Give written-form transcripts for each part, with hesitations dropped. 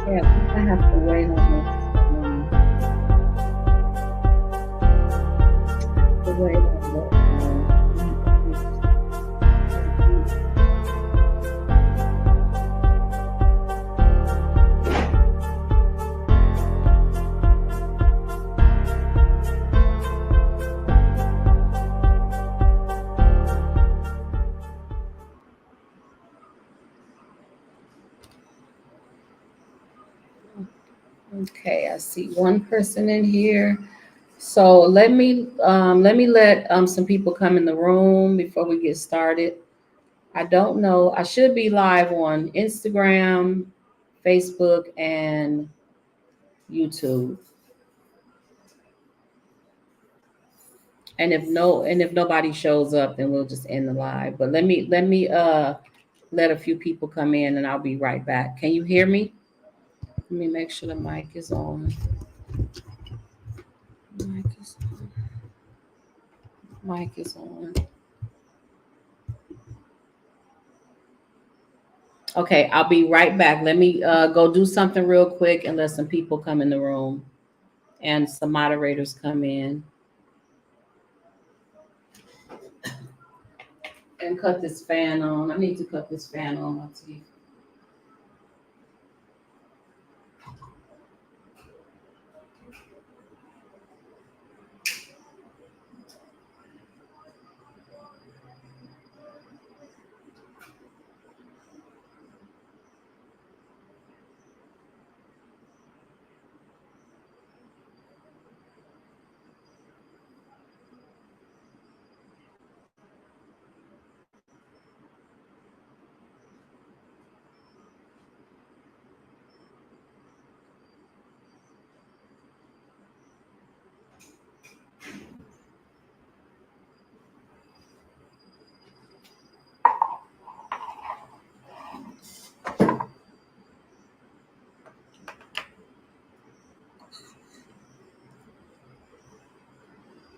Yeah, I have to wait on this. I have to wait on the. Okay, I see one person in here. So let some people come in the room before we get started. I don't know. I should be live on Instagram, Facebook, and YouTube. And if nobody shows up, then we'll just end the live. But let me let a few people come in and I'll be right back. Can you hear me? Let me make sure the mic is on. Mic is on. Mic is on. Okay, I'll be right back. Let me go do something real quick and let some people come in the room and some moderators come in and cut this fan on. I need to cut this fan on my teeth.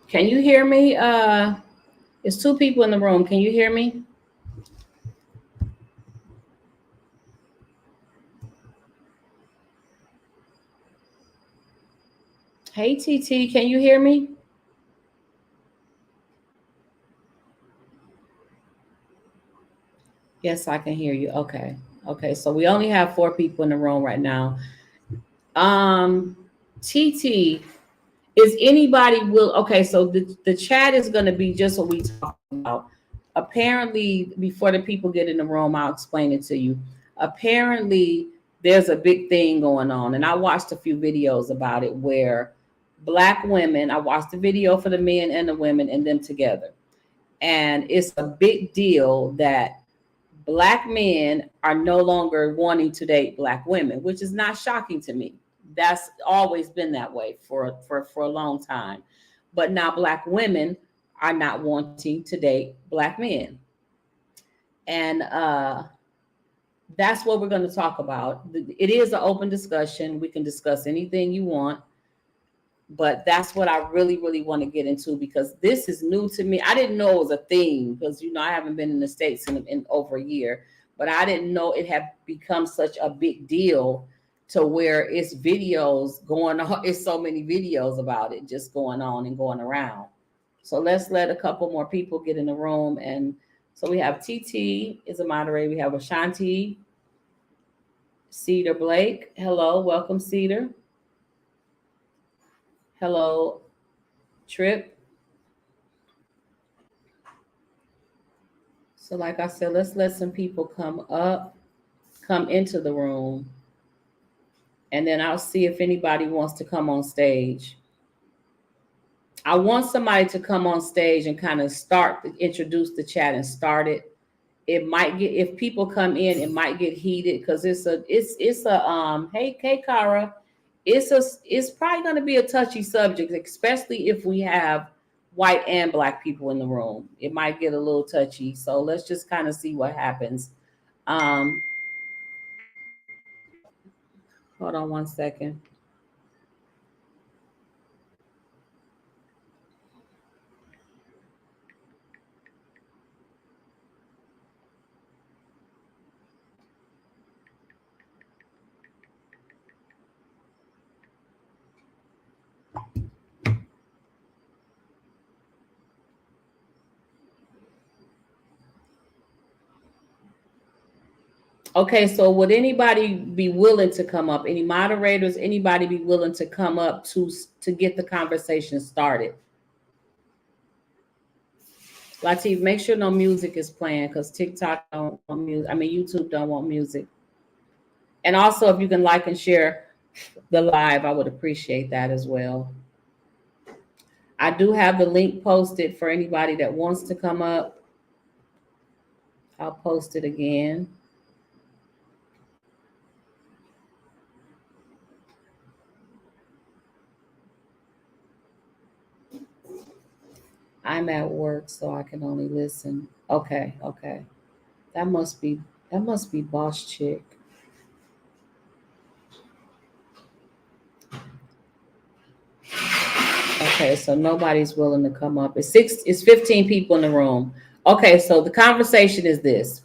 Can you hear me? It's two people in the room. Can you hear me? Hey TT, can you hear me? Yes, I can hear you. Okay. Okay, so we only have 4 people in the room right now. TT, is anybody will okay, so the chat is gonna be just what we talked about. Apparently, before the people get in the room, I'll explain it to you. Apparently, there's a big thing going on, and I watched a few videos about it where Black women, I watched the video for the men and the women and them together. And it's a big deal that Black men are no longer wanting to date Black women, which is not shocking to me. That's always been that way for a long time. But now Black women are not wanting to date Black men. And that's what we're going to talk about. It is an open discussion. We can discuss anything you want, but that's what I really want to get into because this is new to me. I didn't know it was a thing because I haven't been in the States in over a year, but I didn't know it had become such a big deal to where it's videos going on. It's so many videos about it just going on and going around. So let's let a couple more people get in the room. And so we have TT is a moderator. We have Ashanti, Cedar Blake. Hello, welcome, Cedar. Hello, Trip. So, like I said, let's let some people come into the room, and then I'll see if anybody wants to come on stage. I want somebody to come on stage and kind of introduce the chat and start it. It might get if people come in, it might get heated because it's a hey Kara, it's probably going to be a touchy subject, especially if we have white and Black people in the room. It might get a little touchy, so let's just kind of see what happens. Um, Hold on one second. Okay, so would anybody be willing to come up? Any moderators, anybody be willing to come up to get the conversation started? Latif, make sure no music is playing because TikTok don't want music. I mean, YouTube don't want music. And also, if you can like and share the live, I would appreciate that as well. I do have the link posted for anybody that wants to come up. I'll post it again. I'm at work, so I can only listen. Okay, okay. That must be Boss Chick. Okay, so nobody's willing to come up. It's 15 people in the room. Okay, so the conversation is this.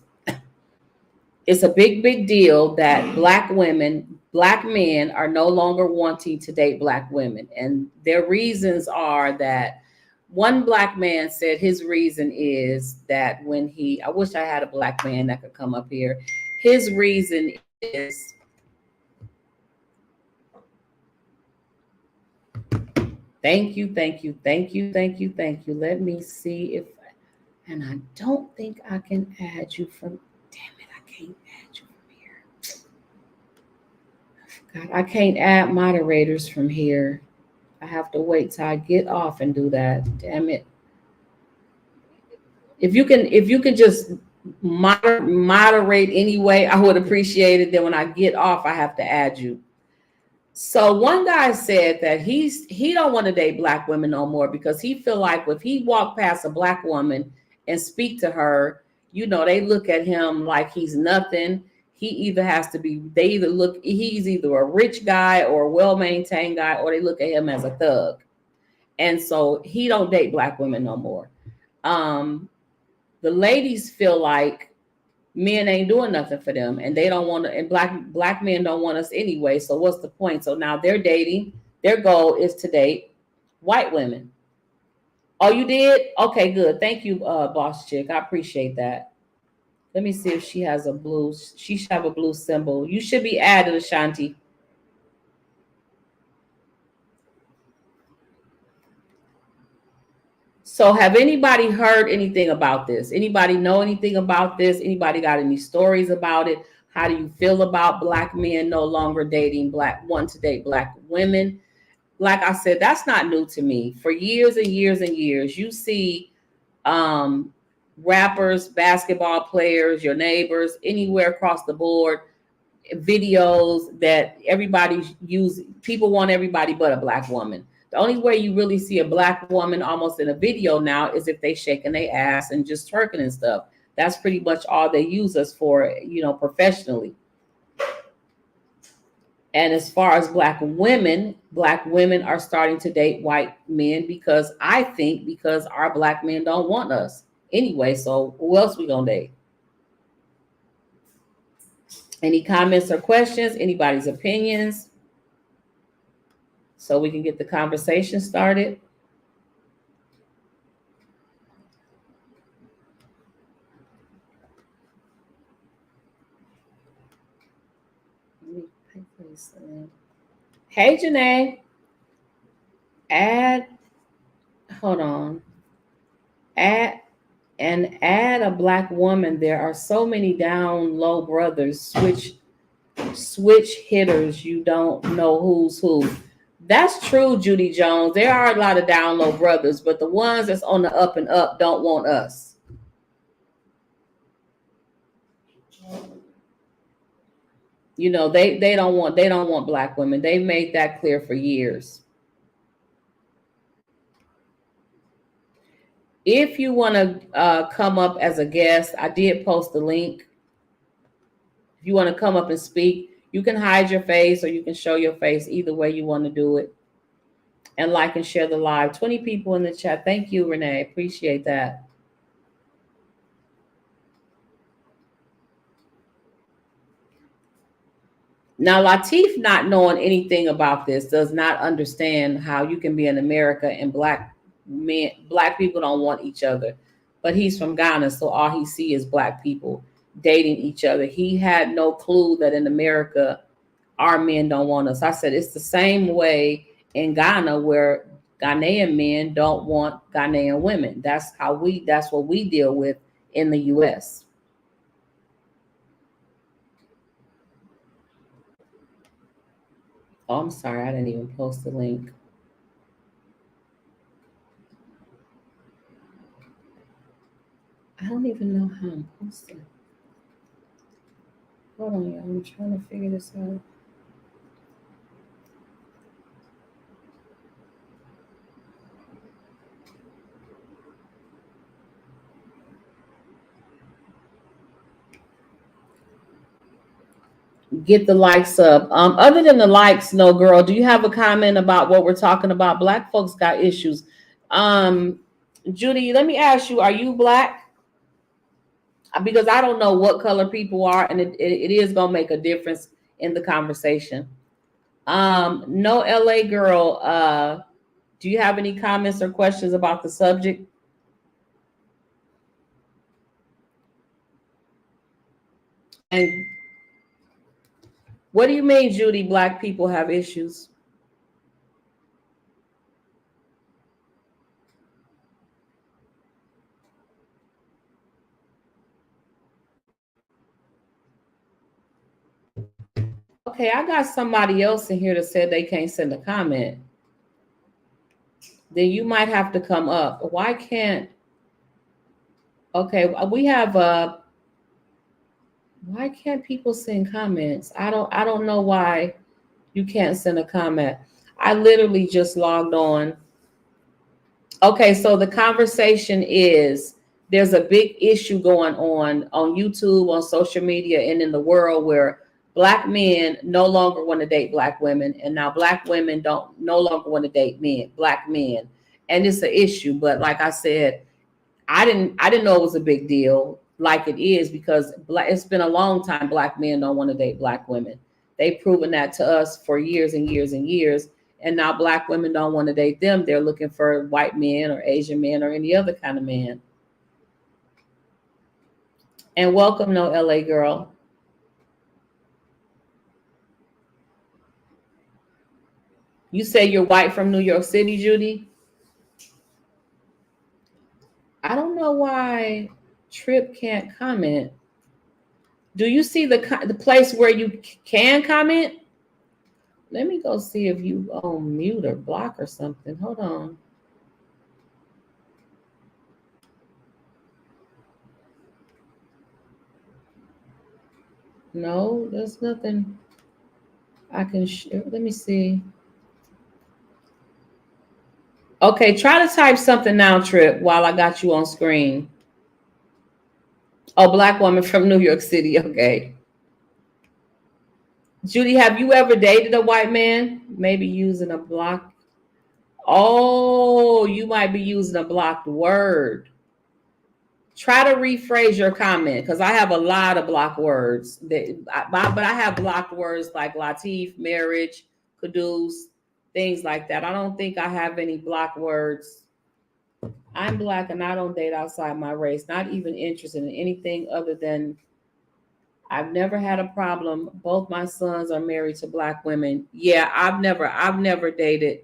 It's a big deal that black men are no longer wanting to date black women. And their reasons are that one black man said his reason is that I wish I had a black man that could come up here. His reason is, thank you. Let me see if, and I don't think I can add you from, damn it, I can't add you from here. God, I can't add moderators from here. I have to wait till I get off and do that. Damn it. If you can just moderate anyway, I would appreciate it. Then when I get off, I have to add you. So one guy said that he don't want to date black women no more because he feel like if he walk past a black woman and speak to her, they look at him like he's nothing. He's either a rich guy or a well-maintained guy, or they look at him as a thug. And so he don't date black women no more. The ladies feel like men ain't doing nothing for them, and they don't want to, and black men don't want us anyway. So what's the point? So now they're dating. Their goal is to date white women. Oh, you did? Okay, good. Thank you, Boss Chick. I appreciate that. Let me see if she has a blue. She should have a blue symbol. You should be added, Ashanti. So have anybody heard anything about this? Anybody know anything about this? Anybody got any stories about it? How do you feel about black men no longer want to date black women? Like I said, that's not new to me. For years and years and years, you see rappers, basketball players, your neighbors, anywhere across the board, videos that people want everybody but a black woman. The only way you really see a black woman almost in a video now is if they shaking their ass and just twerking and stuff. That's pretty much all they use us for, professionally. And as far as black women are starting to date white men because our black men don't want us anyway. So who else we gonna date? Any comments or questions? Anybody's opinions? So we can get the conversation started. Hey, Janae. Add a black woman. There are so many down low brothers, switch hitters. You don't know who's who. That's true, Judy Jones. There are a lot of down low brothers, but the ones that's on the up and up don't want us. They don't want black women. They made that clear for years. If you want to come up as a guest, I did post the link. If you want to come up and speak, you can hide your face or you can show your face. Either way you want to do it. And like and share the live. 20 people in the chat. Thank you, Renee. Appreciate that. Now, Latif, not knowing anything about this, does not understand how you can be in America and black people don't want each other. But he's from Ghana, so all he sees is black people. dating each other. He had no clue that in America, our men don't want us. I said, it's the same way in Ghana where Ghanaian men don't want Ghanaian women. That's what we deal with in the US. Oh, I'm sorry, I didn't even post the link. I don't even know how I'm posting. Hold on, y'all. I'm trying to figure this out. Get the likes up. Other than the likes, no girl. Do you have a comment about what we're talking about? Black folks got issues. Judy, let me ask you: are you black? Because I don't know what color people are, and it is gonna make a difference in the conversation. No, LA girl. Do you have any comments or questions about the subject? And what do you mean, Judy? Black people have issues? Okay, I got somebody else in here that said they can't send a comment. Then you might have to come up. Why can't? Okay, we have why can't people send comments? I don't know why you can't send a comment. I literally just logged on. Okay, so the conversation is there's a big issue going on YouTube, on social media, and in the world where black men no longer want to date black women, and now black women don't no longer want to date black men, and it's an issue. But like I said, I didn't know it was a big deal like it is because it's been a long time black men don't want to date black women. They've proven that to us for years and years and years. And now black women don't want to date them. They're looking for white men or Asian men or any other kind of man. And welcome, no LA girl. You say you're white from New York City, Judy? I don't know why Trip can't comment. Do you see the place where you can comment? Let me go see if you on mute or block or something. Hold on. No, there's nothing I can share. Let me see. Okay, try to type something now, Trip, while I got you on screen. Oh, black woman from New York City. Okay. Judy, have you ever dated a white man? Maybe using a block. Oh, you might be using a blocked word. Try to rephrase your comment because I have a lot of blocked words. But I have blocked words like Latif, marriage, caduce, things like that. I don't think I have any blocked words. I'm black and I don't date outside my race. Not even interested in anything other than I've never had a problem. Both my sons are married to black women. Yeah, I've never dated.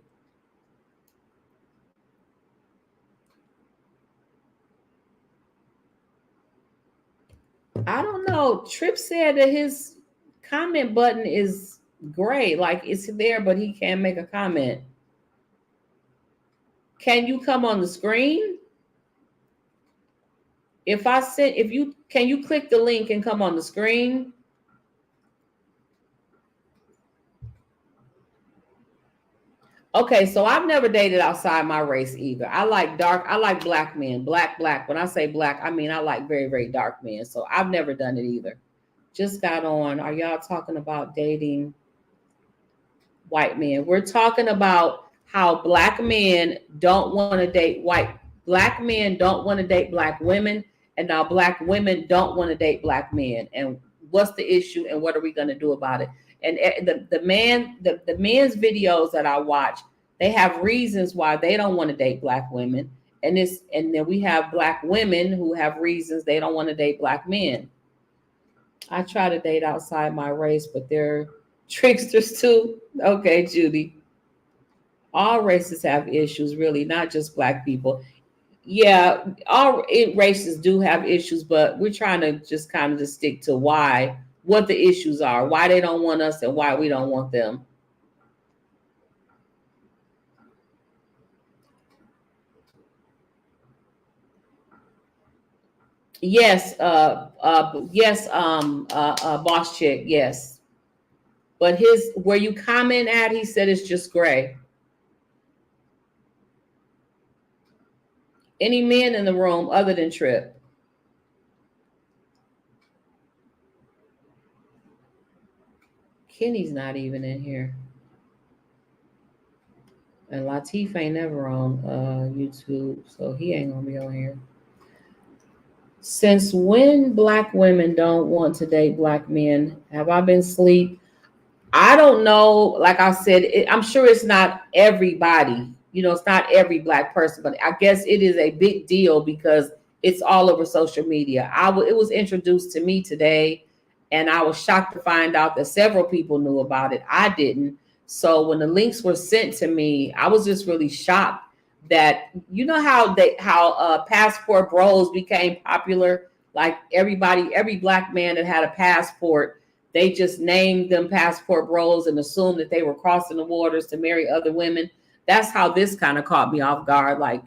I don't know. Trip said that his comment button is gray, like it's there, but he can't make a comment. Can you come on the screen? Can you click the link and come on the screen? Okay, so I've never dated outside my race either. I like black men, black. When I say black, I mean I like very, very dark men. So I've never done it either. Just got on. Are y'all talking about dating white men? We're talking about how black men don't want to date black men don't want to date black women, and now black women don't want to date black men. And what's the issue and what are we going to do about it? And the men's videos that I watch, they have reasons why they don't want to date black women. And then we have black women who have reasons they don't want to date black men. I try to date outside my race, but they're tricksters too. Okay, Judy. All races have issues, really, not just black people. Yeah, races do have issues, but we're trying to just kind of just stick to what the issues are, why they don't want us, and why we don't want them. Yes, yes, boss chick, yes. But his where you comment at, he said it's just gray. Any men in the room other than Trip? Kenny's not even in here. And Latif ain't never on YouTube, so he ain't gonna be on here. Since when black women don't want to date black men? Have I been asleep? I don't know. Like I said, I'm sure it's not everybody. You know, it's not every black person, but I guess it is a big deal because it's all over social media. It was introduced to me today, and I was shocked to find out that several people knew about it. I didn't. So when the links were sent to me, I was just really shocked that you know how passport bros became popular. Like every black man that had a passport, they just named them passport bros and assumed that they were crossing the waters to marry other women. That's how this kind of caught me off guard. Like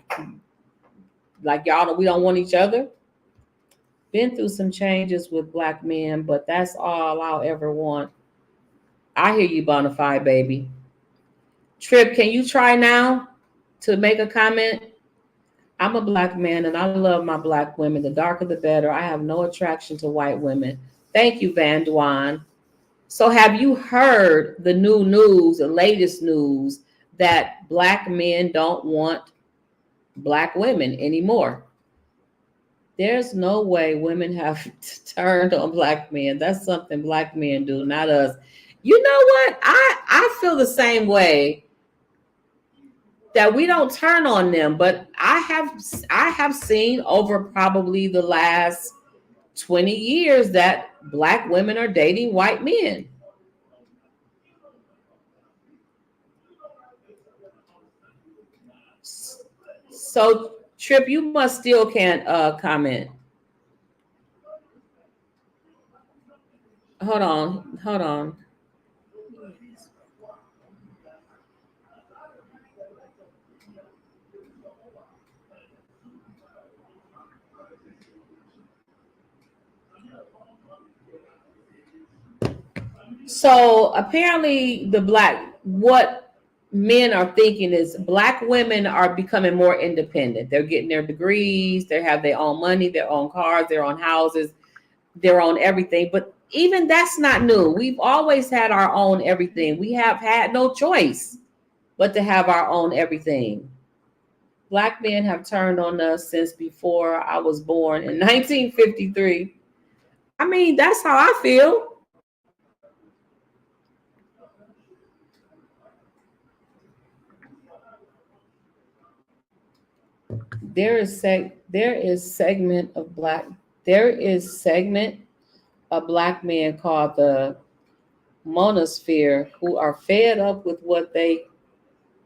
y'all, we don't want each other. Been through some changes with black men, but that's all I'll ever want. I hear you, Bonafide baby. Trip, can you try now to make a comment? I'm a black man and I love my black women. The darker the better. I have no attraction to white women. Thank you, Van Dwan. So have you heard the new news, the latest news, that black men don't want black women anymore? There's no way women have turned on black men. That's something black men do, not us. You know what? I feel the same way, that we don't turn on them, but I have seen over probably the last 20 years that black women are dating white men. So Trip, you must still can't comment. Hold on. So apparently what men are thinking is black women are becoming more independent. They're getting their degrees, they have their own money, their own cars, their own houses, their own everything. But even that's not new. We've always had our own everything. We have had no choice but to have our own everything. Black men have turned on us since before I was born in 1953. I mean, that's how I feel. There is segment of black men called the monosphere who are fed up with what they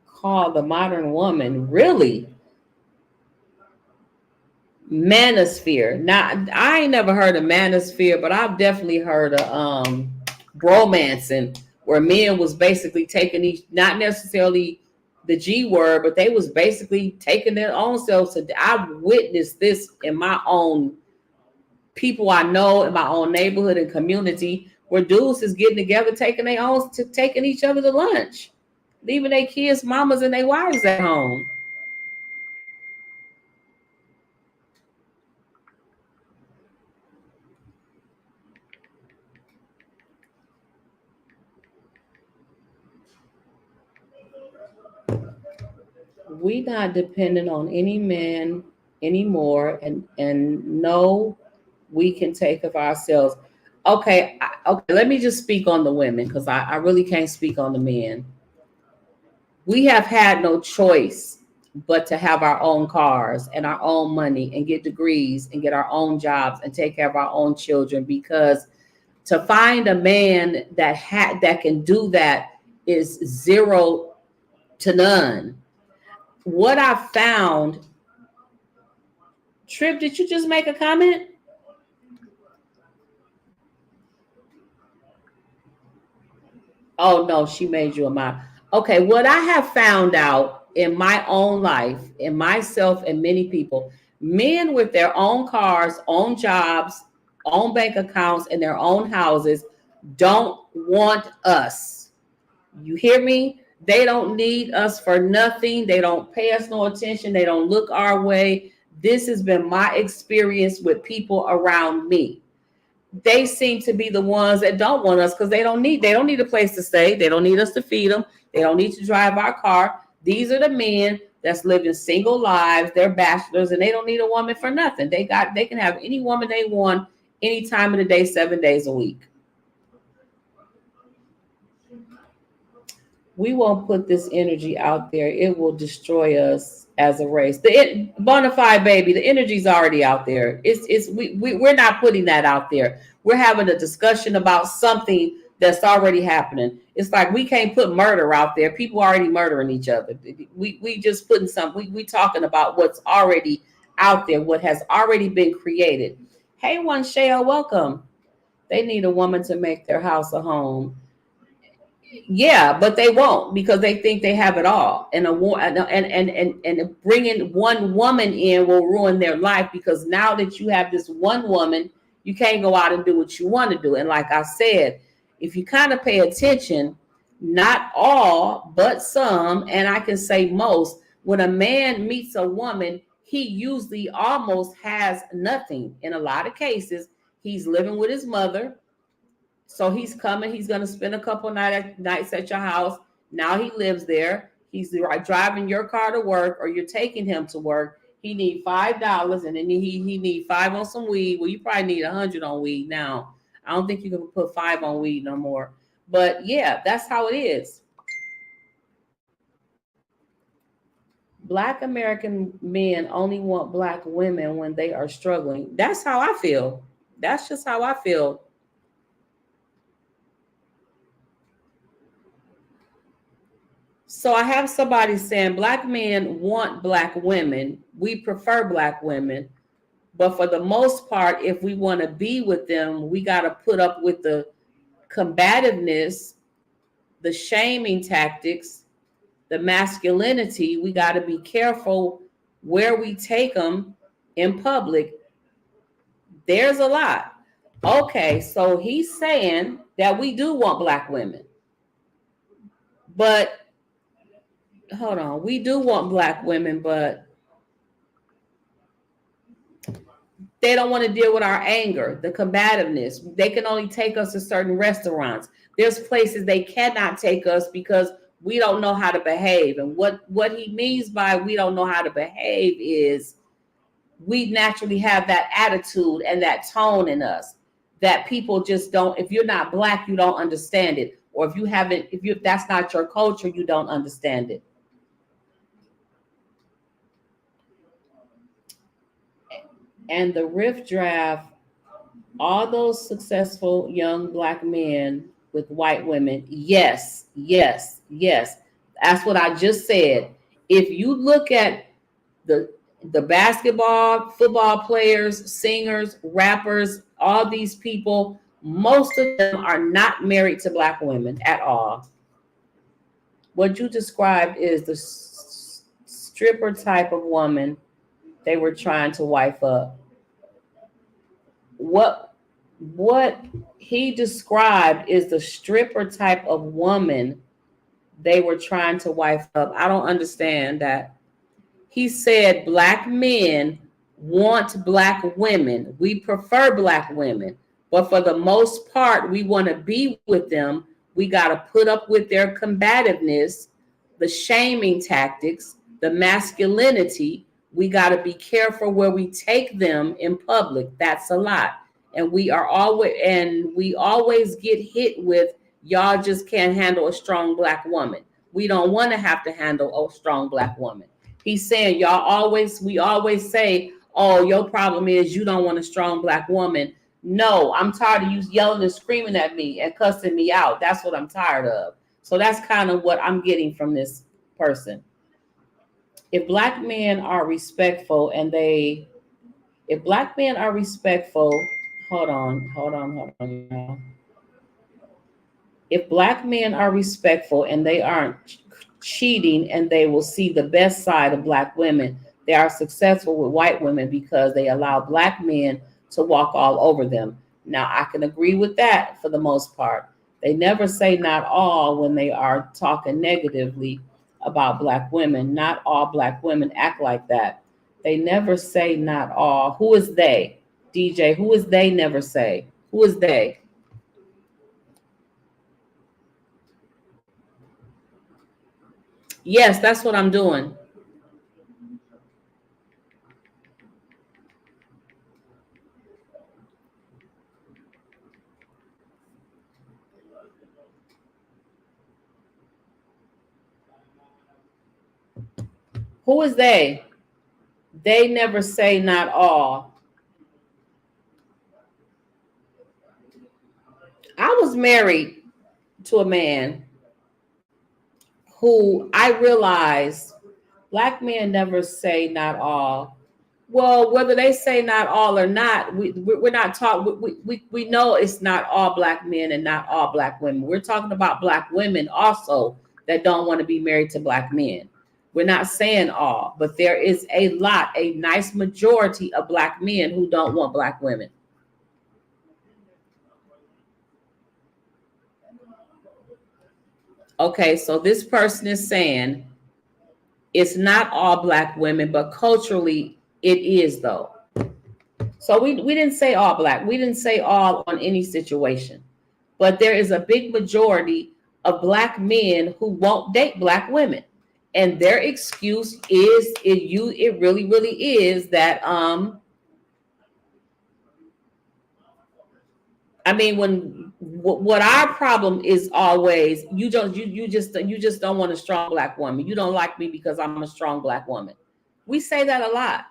call the modern woman. Really? Manosphere. Now, I ain't never heard of manosphere, but I've definitely heard of bromancing, where men was basically taking each, not necessarily the G word, but they was basically taking their own selves. So I've witnessed this in my own people I know, in my own neighborhood and community, where dudes is getting together, taking each other to lunch, leaving their kids, mamas, and their wives at home. We not dependent on any man anymore, and no, we can take of ourselves. Okay, okay. Let me just speak on the women because I really can't speak on the men. We have had no choice but to have our own cars and our own money and get degrees and get our own jobs and take care of our own children because To find a man that can do that is zero to none. What I found, Trip, did you just make a comment? Oh no, she made you a mod. Okay, what I have found out in my own life, in myself and many people, men with their own cars, own jobs, own bank accounts, and their own houses don't want us. You hear me? They don't need us for nothing. They don't pay us no attention. They don't look our way. This has been my experience with people around me. They seem to be the ones that don't want us because they don't need a place to stay. They don't need us to feed them. They don't need to drive our car. These are the men that's living single lives. They're bachelors and they don't need a woman for nothing. They can have any woman they want any time of the day, 7 days a week. We won't put this energy out there. It will destroy us as a race. The bonafide baby, the energy's already out there. We're not putting that out there. We're having a discussion about something that's already happening. It's like we can't put murder out there. People are already murdering each other. We just putting we talking about what's already out there, what has already been created. Hey, one Shale, welcome. They need a woman to make their house a home. Yeah, but they won't because they think they have it all, and bringing one woman in will ruin their life because now that you have this one woman, you can't go out and do what you want to do. And like I said, if you kind of pay attention, not all, but some, and I can say most, when a man meets a woman, he usually almost has nothing. In a lot of cases, he's living with his mother. So he's coming. He's going to spend a couple nights at your house. Now he lives there. He's driving your car to work, or you're taking him to work. He need $5, and then he need $5 on some weed. Well, you probably need $100 on weed now. I don't think you can put $5 on weed no more. But yeah, that's how it is. Black American men only want Black women when they are struggling. That's how I feel. That's just how I feel. So I have somebody saying Black men want Black women. We prefer Black women. But for the most part, if we want to be with them, we got to put up with the combativeness, the shaming tactics, the masculinity. We got to be careful where we take them in public. There's a lot. Okay, so he's saying that we do want Black women. But hold on, we do want Black women, but they don't want to deal with our anger, the combativeness. They can only take us to certain restaurants. There's places they cannot take us because we don't know how to behave. And what he means by we don't know how to behave is we naturally have that attitude and that tone in us that people just don't. If you're not Black, you don't understand it. Or if that's not your culture, you don't understand it. And the riff draft, all those successful young Black men with white women, yes. That's what I just said. If you look at the basketball, football players, singers, rappers, all these people, most of them are not married to Black women at all. What you described is the stripper type of woman they were trying to wife up. What he described is the stripper type of woman they were trying to wife up. I don't understand that. He said Black men want Black women. We prefer Black women. But for the most part, we want to be with them. We got to put up with their combativeness, the shaming tactics, the masculinity. We got to be careful where we take them in public. That's a lot. And we always get hit with, y'all just can't handle a strong Black woman. We don't want to have to handle a strong Black woman. He's saying we always say, oh, your problem is you don't want a strong Black woman. No, I'm tired of you yelling and screaming at me and cussing me out. That's what I'm tired of. So that's kind of what I'm getting from this person. If black men are respectful and if black men are respectful, hold on. If black men are respectful and they aren't cheating and they will see the best side of black women, they are successful with white women because they allow black men to walk all over them. Now, I can agree with that for the most part. They never say not all when they are talking negatively about black women. Not all black women act like that. They never say not all. Who is they? DJ, who is they never say? Who is they? Yes, that's what I'm doing. Who is they? They never say not all. I was married to a man who I realized black men never say not all. Well, whether they say not all or not, we're not talking. We know it's not all black men and not all black women. We're talking about black women also that don't want to be married to black men. We're not saying all, but there is a nice majority of black men who don't want black women. Okay, so this person is saying it's not all black women, but culturally it is though. So we didn't say all black. We didn't say all on any situation. But there is a big majority of black men who won't date black women. And their excuse is it really is that I mean what our problem is always you just don't want a strong black woman. You don't like me because I'm a strong black woman. We say that a lot.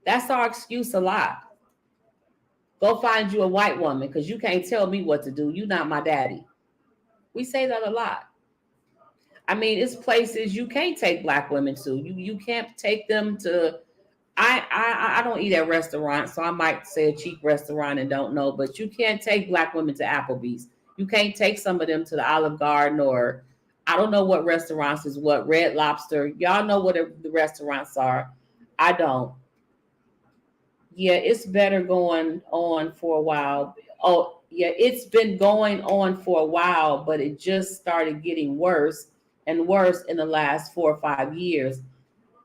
That's our excuse a lot. Go find you a white woman because you can't tell me what to do. You're not my daddy. We say that a lot. I mean, it's places you can't take black women to. You can't take them to. I don't eat at restaurants, so I might say a cheap restaurant and don't know. But you can't take black women to Applebee's. You can't take some of them to the Olive Garden or I don't know what restaurants is what Red Lobster. Y'all know what the restaurants are. I don't. Yeah, it's better going on for a while. Oh, yeah, it's been going on for a while, but it just started getting worse and worse in the last 4 or 5 years.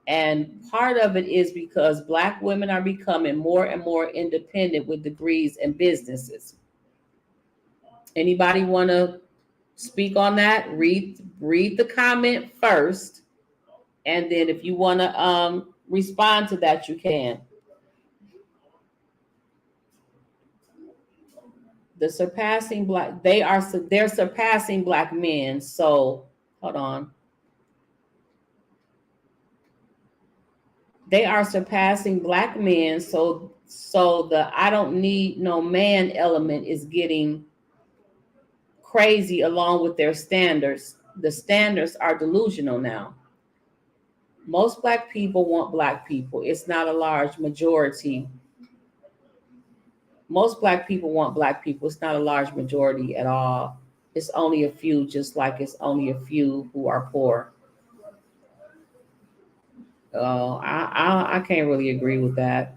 And part of it is because black women are becoming more and more independent with degrees and businesses. Anybody want to speak on that? Read the comment first, and then if you want to respond to that, you can. The surpassing black they're surpassing black men. So hold on. They are surpassing black men. So the I don't need no man element is getting crazy along with their standards. The standards are delusional now. Most black people want black people. It's not a large majority. Most black people want black people. It's not a large majority at all. It's only a few, just like it's only a few who are poor. Oh, I can't really agree with that.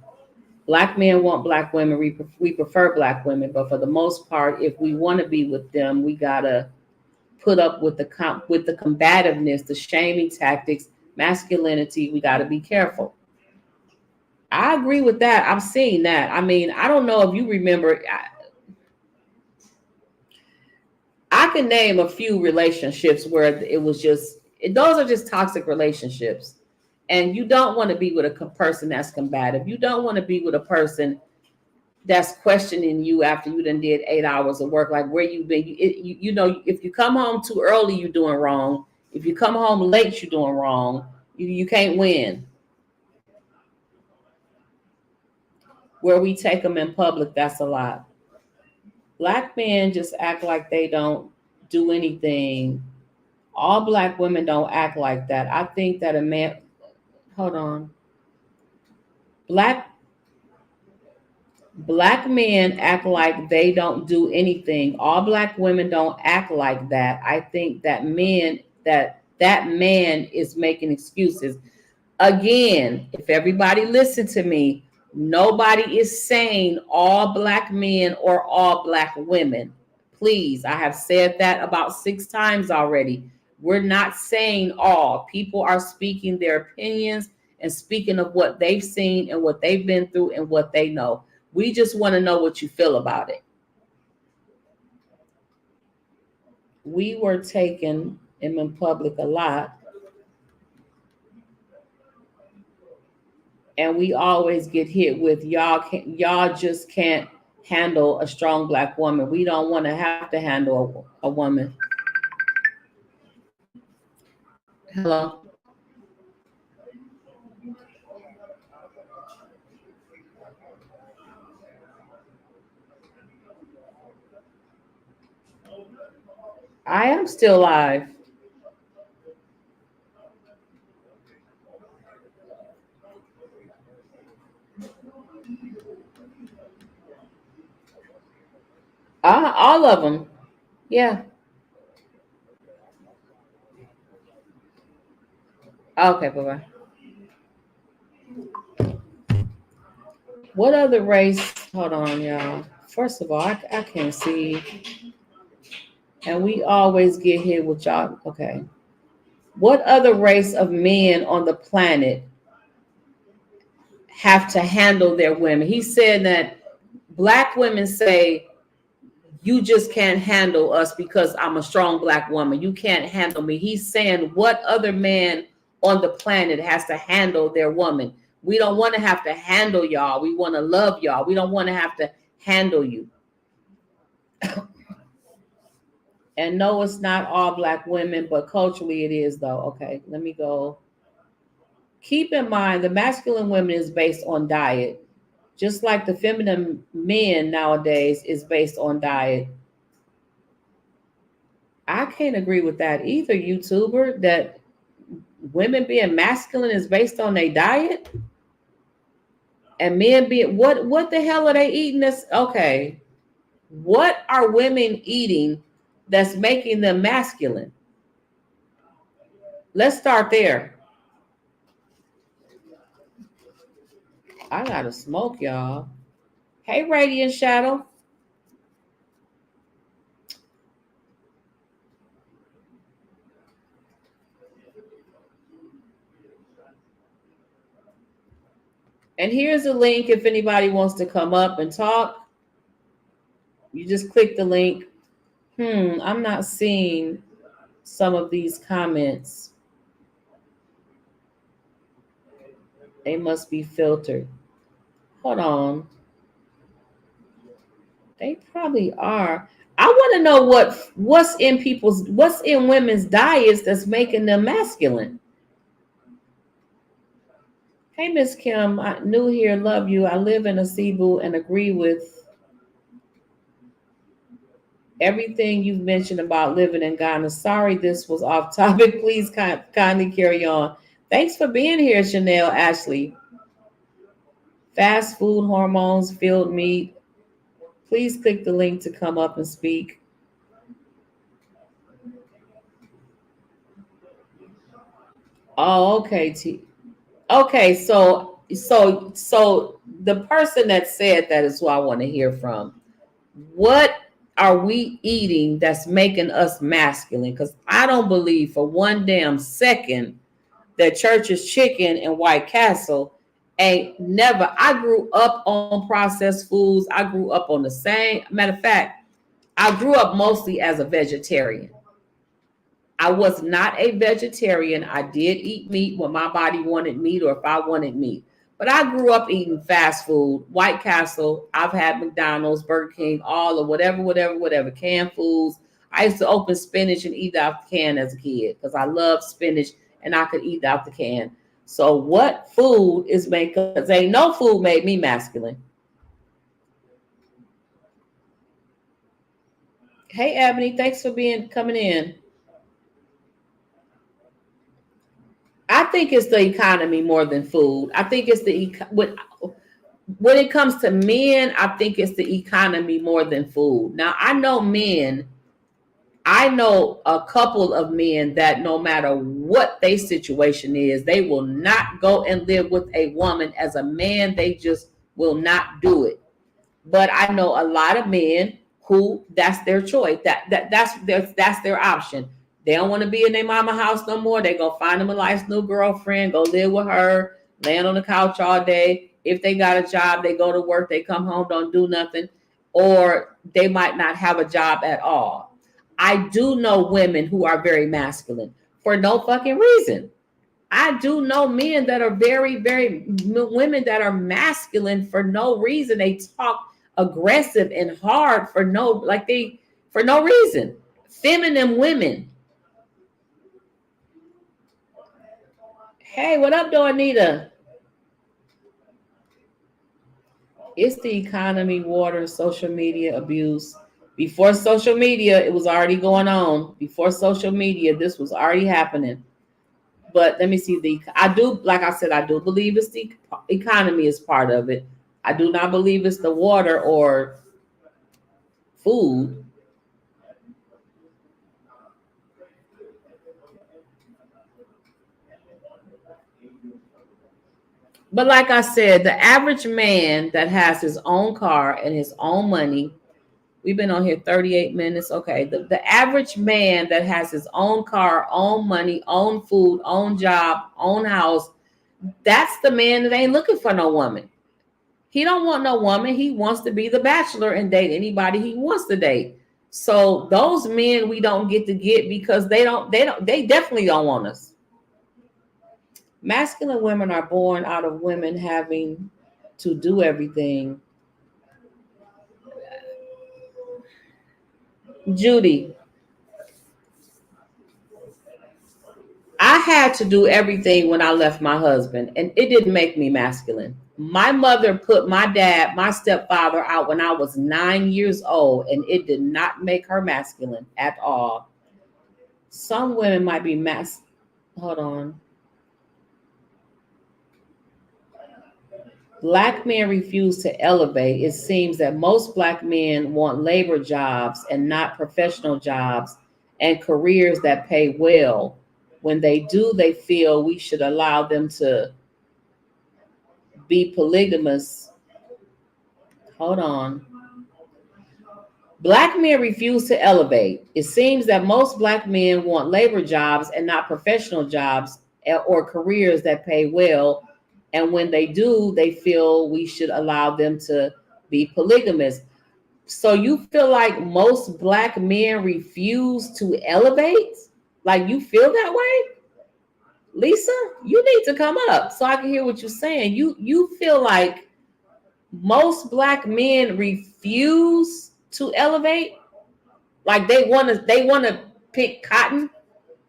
Black men want black women. We prefer black women, but for the most part, if we want to be with them, we gotta put up with the combativeness, the shaming tactics, masculinity. We gotta be careful. I agree with that. I've seen that. I mean, I don't know if you remember. I can name a few relationships where it was just those are just toxic relationships. And you don't want to be with a person that's combative. You don't want to be with a person that's questioning you after you done did 8 hours of work, like where you been. You know, if you come home too early, you're doing wrong. If you come home late, you're doing wrong. You can't win. Where we take them in public, that's a lot. Black men just act like they don't do anything. All black women don't act like that. I think that a man, hold on. Black Black men act like they don't do anything. All black women don't act like that. I think that man is making excuses. Again, if everybody listen to me, nobody is saying all black men or all black women. Please, I have said that about 6 times already. We're not saying all. People are speaking their opinions and speaking of what they've seen and what they've been through and what they know. We just want to know what you feel about it. We were taking him in public a lot, and we always get hit with y'all just can't handle a strong black woman. We don't want to have to handle a woman. Hello. I am still live. All of them. Yeah. Okay, bye bye. What other race? Hold on, y'all. First of all, I can't see. And we always get hit with y'all. Okay. What other race of men on the planet have to handle their women? He said that black women say, you just can't handle us because I'm a strong black woman. You can't handle me. He's saying, what other man on the planet has to handle their woman? We don't want to have to handle y'all. We want to love y'all. We don't want to have to handle you. And no, it's not all black women, but culturally it is, though. Okay, let me go. Keep in mind, the masculine women is based on diet, just like the feminine men nowadays is based on diet. I can't agree with that either, YouTuber, that women being masculine is based on their diet and men being what the hell are they eating this? Okay. What are women eating that's making them masculine? Let's start there. I gotta smoke, y'all. Hey, Radiant Shadow. And here's a link if anybody wants to come up and talk. You just click the link. I'm not seeing some of these comments. They must be filtered. Hold on. They probably are. I want to know what's in women's diets that's making them masculine. Hey, Miss Kim, I new here, love you. I live in a Cebu and agree with everything you've mentioned about living in Ghana. Sorry, this was off topic. Please kindly carry on. Thanks for being here, Chanel Ashley. Fast food, hormones, filled meat. Please click the link to come up and speak. Oh, okay. Okay, so the person that said that is who I want to hear from. What are we eating that's making us masculine? Because I don't believe for one damn second that Church's Chicken and White Castle ain't never. I grew up on processed foods. I grew up on the same. Matter of fact, I grew up mostly as a vegetarian. I was not a vegetarian. I did eat meat when my body wanted meat or if I wanted meat. But I grew up eating fast food, White Castle. I've had McDonald's, Burger King, all of whatever, canned foods. I used to open spinach and eat out the can as a kid because I love spinach and I could eat out the can. So what food is making, because ain't no food made me masculine. Hey, Ebony, thanks for coming in. I think it's the economy more than food. I think it's when it comes to men, I think it's the economy more than food. Now, I know a couple of men that no matter what their situation is, they will not go and live with a woman as a man. They just will not do it. But I know a lot of men who that's their choice. That's their option. They don't want to be in their mama house no more. They go find them a nice new girlfriend, go live with her, land on the couch all day. If they got a job, they go to work, they come home, don't do nothing, or they might not have a job at all. I do know women who are very masculine for no fucking reason. I do know men that are very women that are masculine for no reason. They talk aggressive and hard for no reason. Feminine women. Hey, what up, Dornita? It's the economy, water, social media abuse. Before social media, it was already going on. Before social media, this was already happening. But let me see. I do, like I said, I do believe it's the economy is part of it. I do not believe it's the water or food. But like I said, the average man that has his own car and his own money, we've been on here 38 minutes. Okay. The average man that has his own car, own money, own food, own job, own house, that's the man that ain't looking for no woman. He don't want no woman. He wants to be the bachelor and date anybody he wants to date. So those men we don't get to get because they definitely don't want us. Masculine women are born out of women having to do everything. Judy, I had to do everything when I left my husband, and it didn't make me masculine. My mother put my stepfather out when I was 9 years old, and it did not make her masculine at all. Some women might be Hold on. Black men refuse to elevate. It seems that most black men want labor jobs and not professional jobs and careers that pay well. When they do, they feel we should allow them to be polygamous. Hold on. Black men refuse to elevate. It seems that most black men want labor jobs and not professional jobs or careers that pay well. And when they do, they feel we should allow them to be polygamous. So you feel like most black men refuse to elevate? Like you feel that way? Lisa, you need to come up so I can hear what you're saying. You feel like most black men refuse to elevate? Like they want to pick cotton?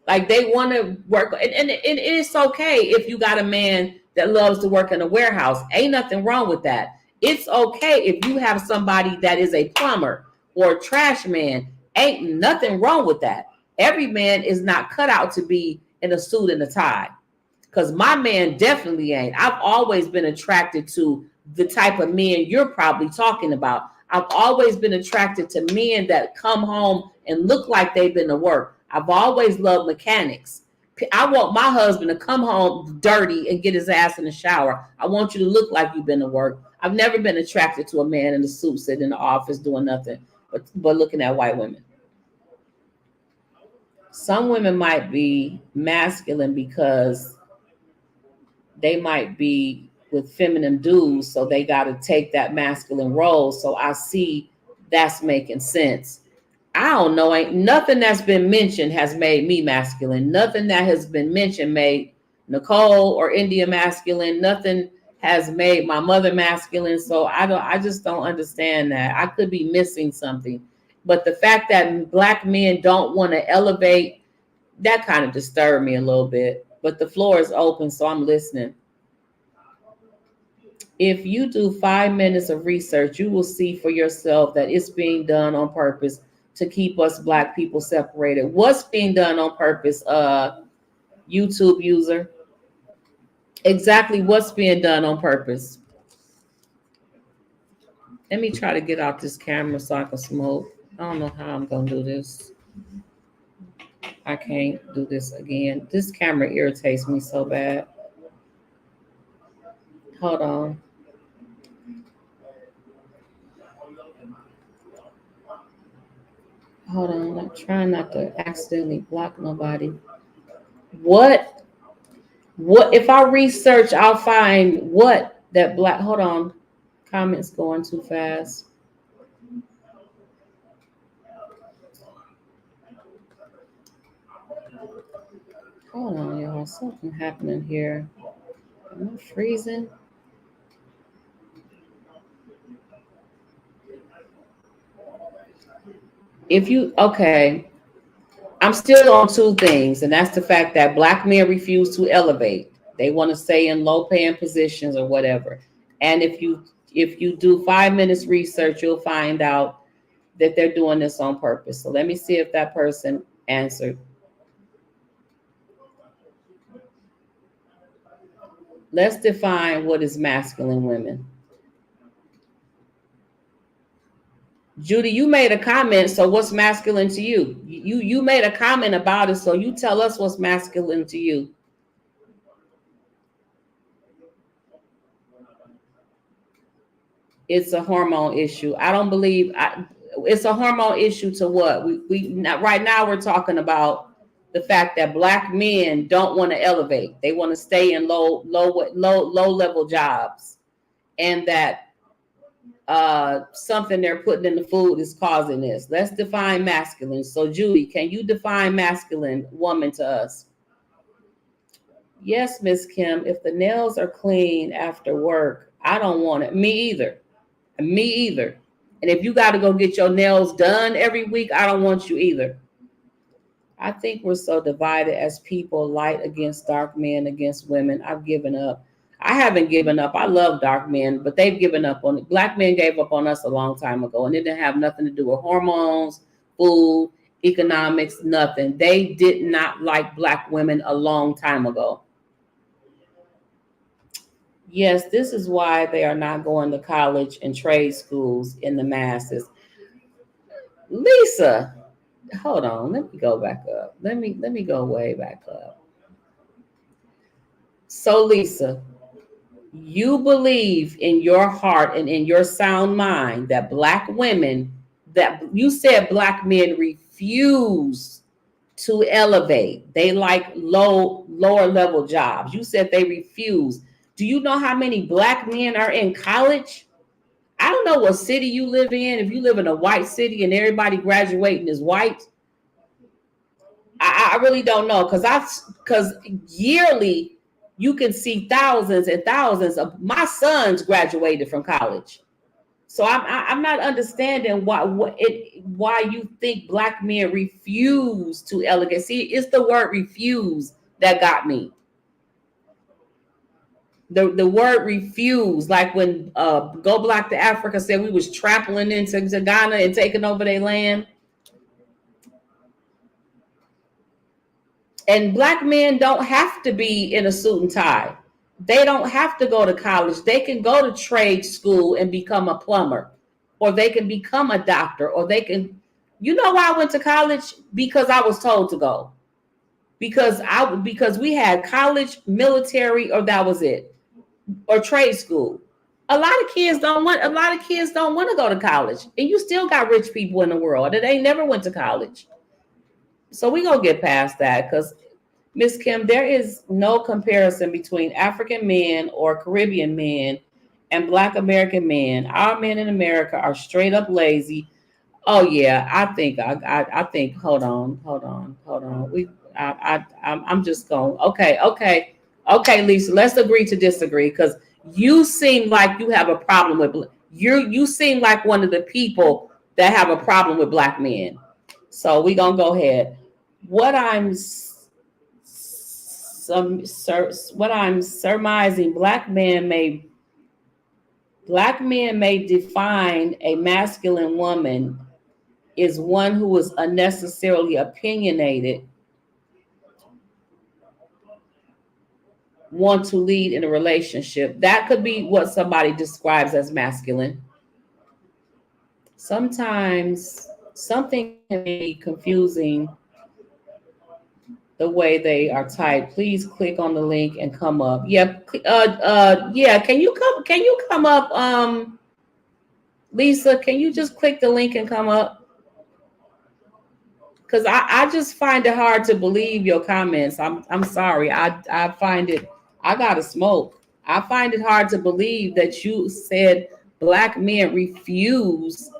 Like they want to work, and it's okay if you got a man that loves to work in a warehouse. Ain't nothing wrong with that. It's okay if you have somebody that is a plumber or a trash man. Ain't nothing wrong with that. Every man is not cut out to be in a suit and a tie. Because my man definitely ain't. I've always been attracted to the type of men you're probably talking about. I've always been attracted to men that come home and look like they've been to work. I've always loved mechanics. I want my husband to come home dirty and get his ass in the shower. I want you to look like you've been to work. I've never been attracted to a man in a suit sitting in the office doing nothing but looking at white women. Some women might be masculine because they might be with feminine dudes, so they got to take that masculine role. So I see that's making sense. I don't know. Ain't nothing that's been mentioned has made me masculine. Nothing that has been mentioned made Nicole or India masculine. Nothing has made my mother masculine. So I just don't understand that. I could be missing something. But the fact that black men don't want to elevate, that kind of disturbed me a little bit. But the floor is open, so I'm listening. If you do 5 minutes of research, you will see for yourself that it's being done on purpose to keep us black people separated. What's being done on purpose, YouTube user? Exactly what's being done on purpose? Let me try to get out this camera so I can smoke. I don't know how I'm gonna do this. I can't do this again. This camera irritates me so bad. Hold on. Hold on. I'm trying not to accidentally block nobody. What if I research, I'll find what that black, hold on. Comments going too fast. Hold on, y'all. Something happening here. Am I freezing? Okay, I'm still on two things, and that's the fact that black men refuse to elevate. They want to stay in low paying positions or whatever. And if you do 5 minutes research, you'll find out that they're doing this on purpose. So let me see if that person answered. Let's define what is masculine women. Judy, you made a comment, so what's masculine to you? You made a comment about it, so you tell us what's masculine to you. It's a hormone issue. I don't believe it's a hormone issue to what? Right now we're talking about the fact that black men don't want to elevate. They want to stay in low level jobs, and that something they're putting in the food is causing this. Let's define masculine. So Judy, can you define masculine woman to us? Yes, Miss Kim. If the nails are clean after work, I don't want it. Me either. Me either. And if you got to go get your nails done every week, I don't want you either. I think we're so divided as people, light against dark, men against women. I've given up. I haven't given up. I love dark men, but they've given up on it. Black men gave up on us a long time ago, and it didn't have nothing to do with hormones, food, economics, nothing. They did not like black women a long time ago. Yes, this is why they are not going to college and trade schools in the masses. Lisa, hold on. Let me go back up. Let me go way back up. So Lisa, you believe in your heart and in your sound mind that black women, that you said black men refuse to elevate. They like lower level jobs. You said they refuse. Do you know how many black men are in college? I don't know what city you live in. If you live in a white city and everybody graduating is white, I really don't know, because yearly you can see thousands and thousands of my sons graduated from college. So I'm not understanding why you think black men refuse to elevate. See, it's the word refuse that got me. The word refuse, like when Go Black to Africa said we was trampling into Ghana and taking over their land. And black men don't have to be in a suit and tie. They don't have to go to college. They can go to trade school and become a plumber, or they can become a doctor, or they can, you know why I went to college? Because I was told to go. Because we had college, military, or that was it. Or trade school. A lot of kids don't want to go to college. And you still got rich people in the world that they never went to college. So we're going to get past that, because Miss Kim, there is no comparison between African men or Caribbean men and Black American men. Our men in America are straight up lazy. Oh yeah, I think hold on. I'm just going, okay, Lisa, let's agree to disagree, because you seem like you have a problem with, you seem like one of the people that have a problem with black men. So we're going to go ahead. What I'm surmising, black men may define a masculine woman is one who is unnecessarily opinionated, want to lead in a relationship. That could be what somebody describes as masculine. Sometimes something can be confusing the way they are typed. Please click on the link and come up. Yeah, yeah. Can you come up, Lisa? Can you just click the link and come up? Because I just find it hard to believe your comments. I'm sorry. I find it. I gotta smoke. I find it hard to believe that you said black men refuse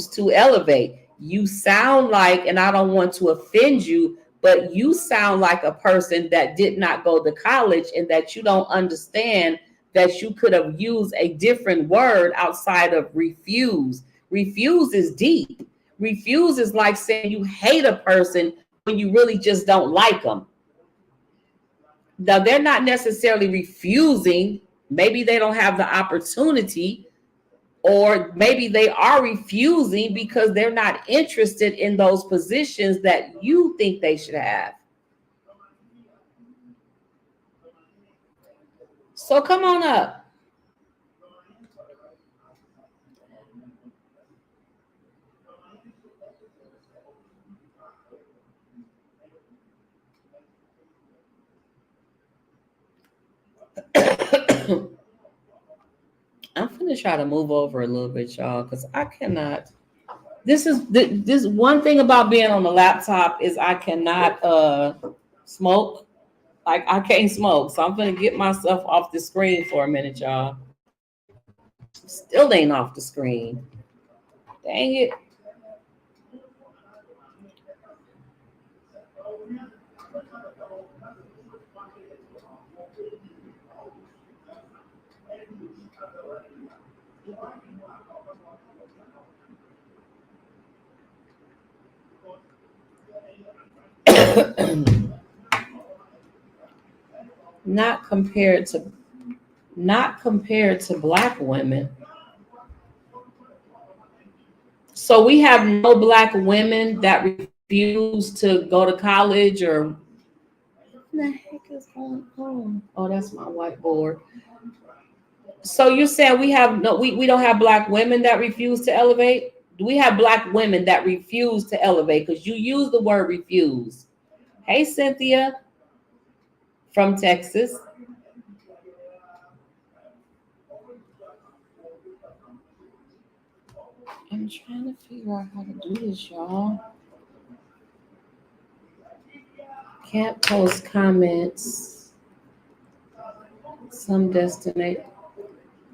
to elevate. You sound like, and I don't want to offend you, but you sound like a person that did not go to college and that you don't understand that you could have used a different word outside of refuse. Refuse is deep. Refuse is like saying you hate a person when you really just don't like them. Now, they're not necessarily refusing. Maybe they don't have the opportunity, or maybe they are refusing because they're not interested in those positions that you think they should have. So come on up. I'm gonna try to move over a little bit, y'all, because I cannot. This one thing about being on the laptop is I cannot smoke. Like, I can't smoke, so I'm gonna get myself off the screen for a minute, y'all. Still ain't off the screen. Dang it. not compared to black women. So we have no black women that refuse to go to college, or what the heck is going on? Oh, that's my whiteboard. So you're saying we don't have black women that refuse to elevate? Do we have black women that refuse to elevate? Because you use the word refuse. Hey, Cynthia from Texas. I'm trying to figure out how to do this, y'all. Can't post comments. Some destination.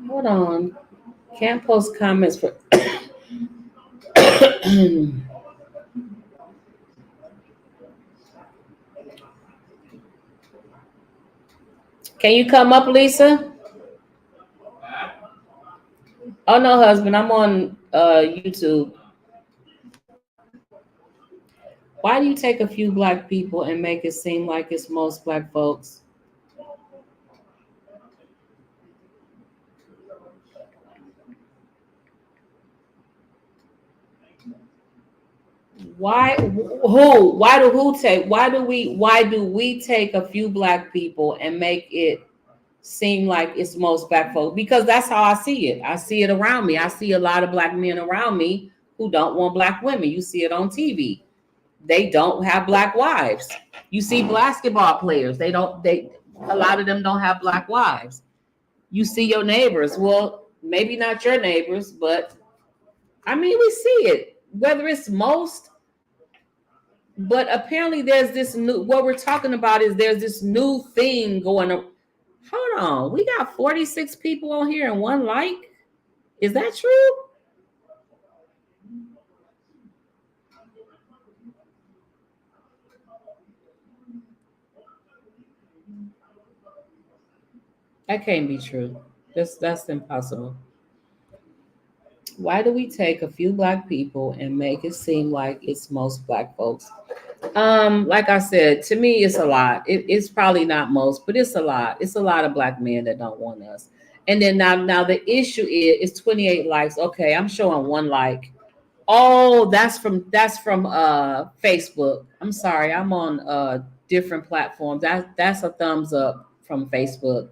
Hold on. Can't post comments for. Can you come up, Lisa? Oh no, husband, I'm on YouTube. Why do you take a few black people and make it seem like it's most black folks? Why do we take a few black people and make it seem like it's most black folks? Because that's how I see it. I see it around me. I see a lot of black men around me who don't want black women. You see it on TV. They don't have black wives. You see basketball players. A lot of them don't have black wives. You see your neighbors. Well, maybe not your neighbors, but I mean, we see it, whether it's most, but apparently there's this new, what we're talking about is there's this new thing going on. Hold on. We got 46 people on here and one like. Is that true? That can't be true. That's impossible. Why do we take a few black people and make it seem like it's most black folks? Like I said, to me, it's a lot. It's probably not most, but it's a lot. It's a lot of black men that don't want us. And then now the issue is 28 likes. Okay, I'm showing one like. Oh, that's from Facebook. I'm sorry, I'm on different platforms. That's a thumbs up from Facebook.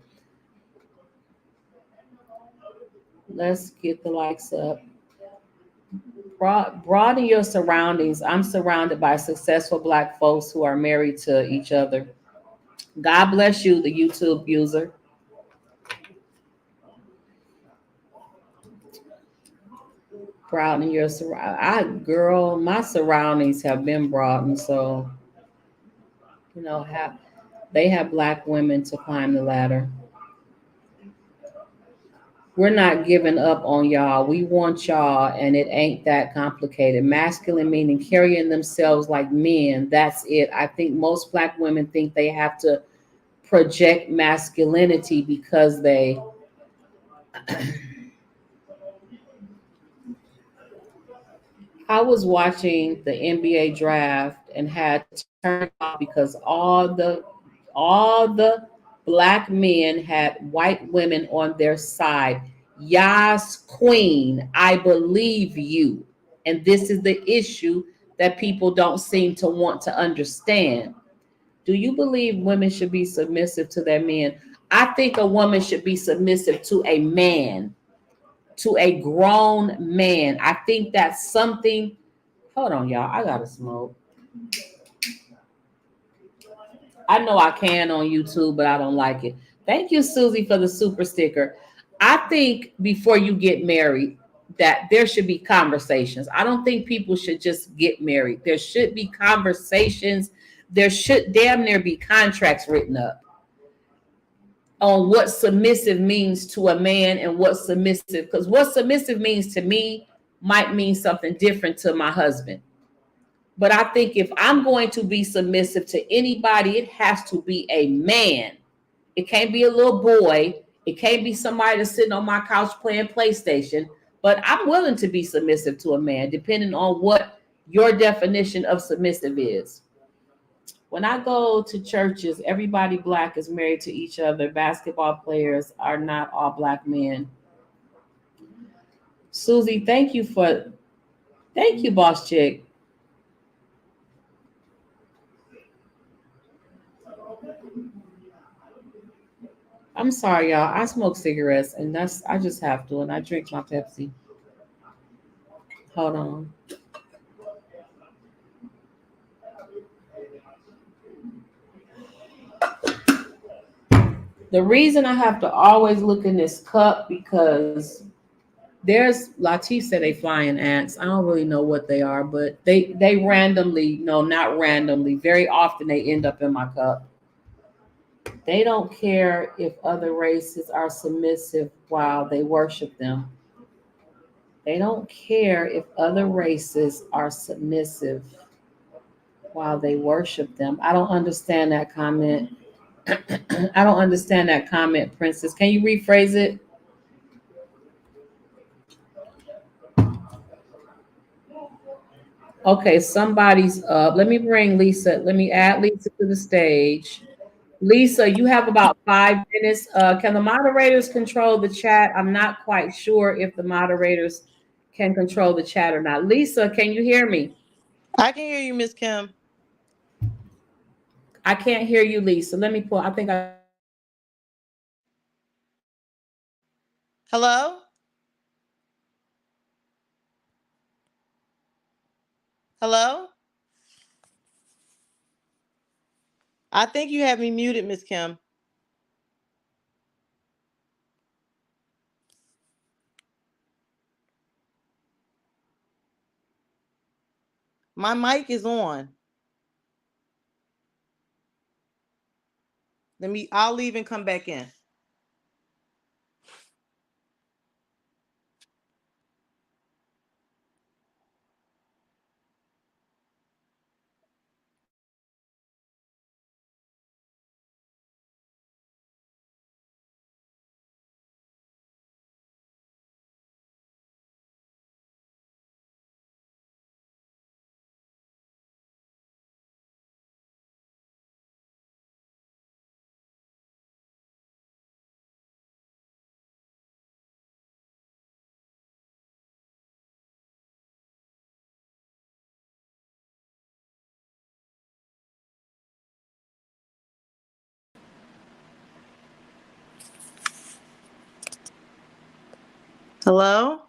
Let's get the likes up. Broaden your surroundings. I'm surrounded by successful Black folks who are married to each other. God bless you, the YouTube user. Broaden your surround. Girl, my surroundings have been broadened, so have they have Black women to climb the ladder. We're not giving up on y'all. We want y'all, and it ain't that complicated. Masculine meaning carrying themselves like men. That's it. I think most Black women think they have to project masculinity because they. I was watching the NBA draft and had to turn it off because all the Black men had white women on their side. Yas queen, I believe you. And this is the issue that people don't seem to want to understand. Do you believe women should be submissive to their men? I think a woman should be submissive to a man, to a grown man. I think that's something. Hold on, y'all. I gotta smoke. I know I can on YouTube, but I don't like it. Thank you, Susie, for the super sticker. I think before you get married, that there should be conversations. I don't think people should just get married. There should be conversations. There should damn near be contracts written up on what submissive means to a man and what submissive, because what submissive means to me might mean something different to my husband. But I think if I'm going to be submissive to anybody, it has to be a man. It can't be a little boy. It can't be somebody that's sitting on my couch playing PlayStation. But I'm willing to be submissive to a man, depending on what your definition of submissive is. When I go to churches, everybody Black is married to each other. Basketball players are not all Black men. Susie, thank you, boss chick. I'm sorry, y'all. I smoke cigarettes, and I just have to, and I drink my Pepsi. Hold on. The reason I have to always look in this cup because there's Latif said they flying ants. I don't really know what they are, but they randomly, no, not randomly, very often they end up in my cup. They don't care if other races are submissive while they worship them. They don't care if other races are submissive while they worship them. I don't understand that comment. I don't understand that comment, Princess. Can you rephrase it? Okay, somebody's up. Let me bring Lisa. Let me add Lisa to the stage. Lisa, you have about 5 minutes. Can the moderators control the chat? I'm not quite sure if the moderators can control the chat or not. Lisa, can you hear me? I can hear you, Miss Kim. I can't hear you, Lisa. Let me pull. I think I. Hello? Hello? I think you have me muted, Miss Kim. My mic is on. I'll leave and come back in. Hello?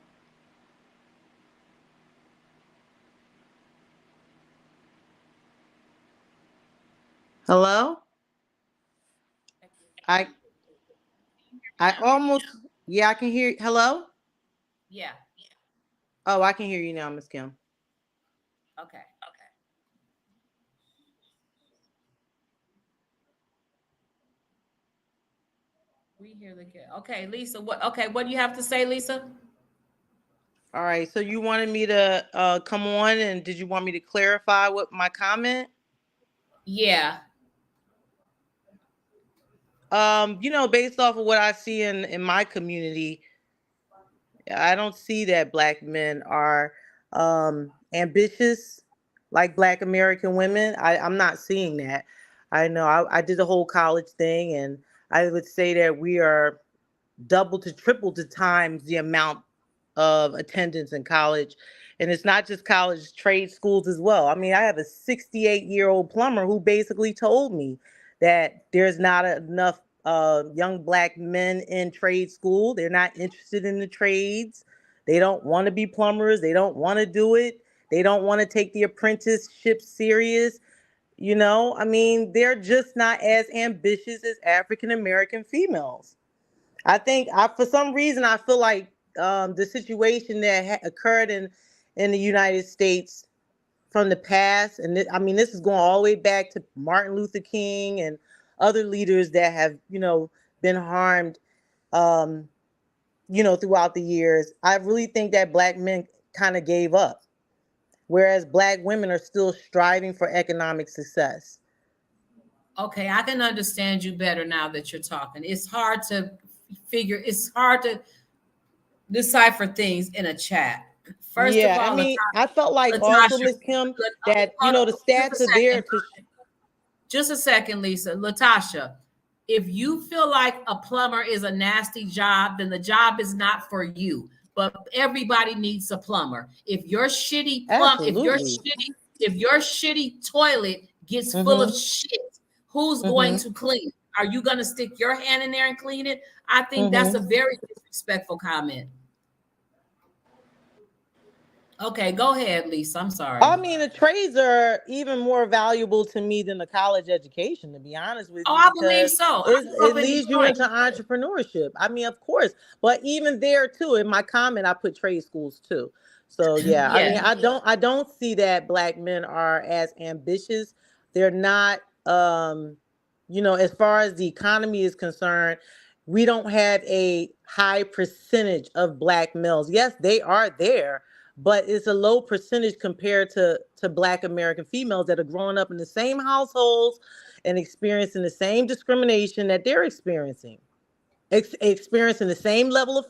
Hello? I I almost, yeah, I can hear. Hello? Yeah. Oh, I can hear you now, Miss Kim. Okay. We hear the kid. Okay, Lisa. What do you have to say, Lisa? All right, so you wanted me to come on, and did you want me to clarify what my comment? Yeah. Based off of what I see in my community, I don't see that Black men are ambitious like Black American women. I'm not seeing that. I know I did the whole college thing, and I would say that we are double to triple to times the amount of attendance in college. And it's not just college, trade schools as well. I mean, I have a 68-year-old plumber who basically told me that there's not enough young Black men in trade school. They're not interested in the trades. They don't want to be plumbers. They don't want to do it. They don't want to take the apprenticeship serious. I mean, they're just not as ambitious as African American females. I think for some reason, I feel like the situation that occurred in the United States from the past, and I mean, this is going all the way back to Martin Luther King and other leaders that have, been harmed, um, throughout the years. I really think that Black men kind of gave up, whereas Black women are still striving for economic success. Okay, I can understand you better now that you're talking. It's hard to decipher things in a chat. First of Yeah, I all, mean, I felt like also, Latasha, Miss Kim, okay, that hold on, the just a stats are there second. to. Just a second, Lisa. Latasha, if you feel like a plumber is a nasty job, then the job is not for you. But everybody needs a plumber. Absolutely. If your shitty toilet gets full of Mm-hmm. shit, who's going Mm-hmm. to clean it? Are you going to stick your hand in there and clean it? I think that's a Mm-hmm. very disrespectful comment. Okay, go ahead, Lisa. I'm sorry. I mean, the trades are even more valuable to me than the college education, to be honest with Oh, you, I believe because so. I grew it up in leads you Detroit. into entrepreneurship. I mean, of course, but even there too, in my comment, I put trade schools too. So yeah, I Yeah. mean, I don't see that Black men are as ambitious. They're not, as far as the economy is concerned, we don't have a high percentage of Black males. Yes, they are there, but it's a low percentage compared to Black American females that are growing up in the same households and experiencing the same discrimination that they're experiencing, experiencing the same level of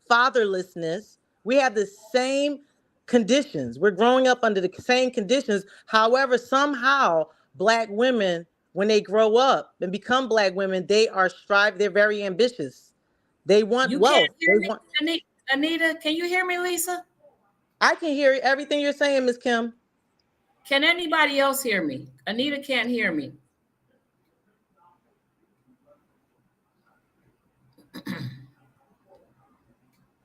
fatherlessness. We have the same conditions. We're growing up under the same conditions. However, somehow Black women, when they grow up and become Black women, they're very ambitious. They want You can't wealth. hear me, Anita. Can you hear me, Lisa? I can hear everything you're saying, Miss Kim. Can anybody else hear me? Anita can't hear me.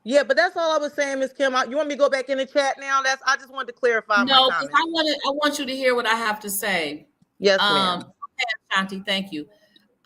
Yeah, but that's all I was saying, Miss Kim. You want me to go back in the chat now? I just wanted to clarify my No, because comment. I want you to hear what I have to say. Yes, ma'am. Okay, Shanti, thank you.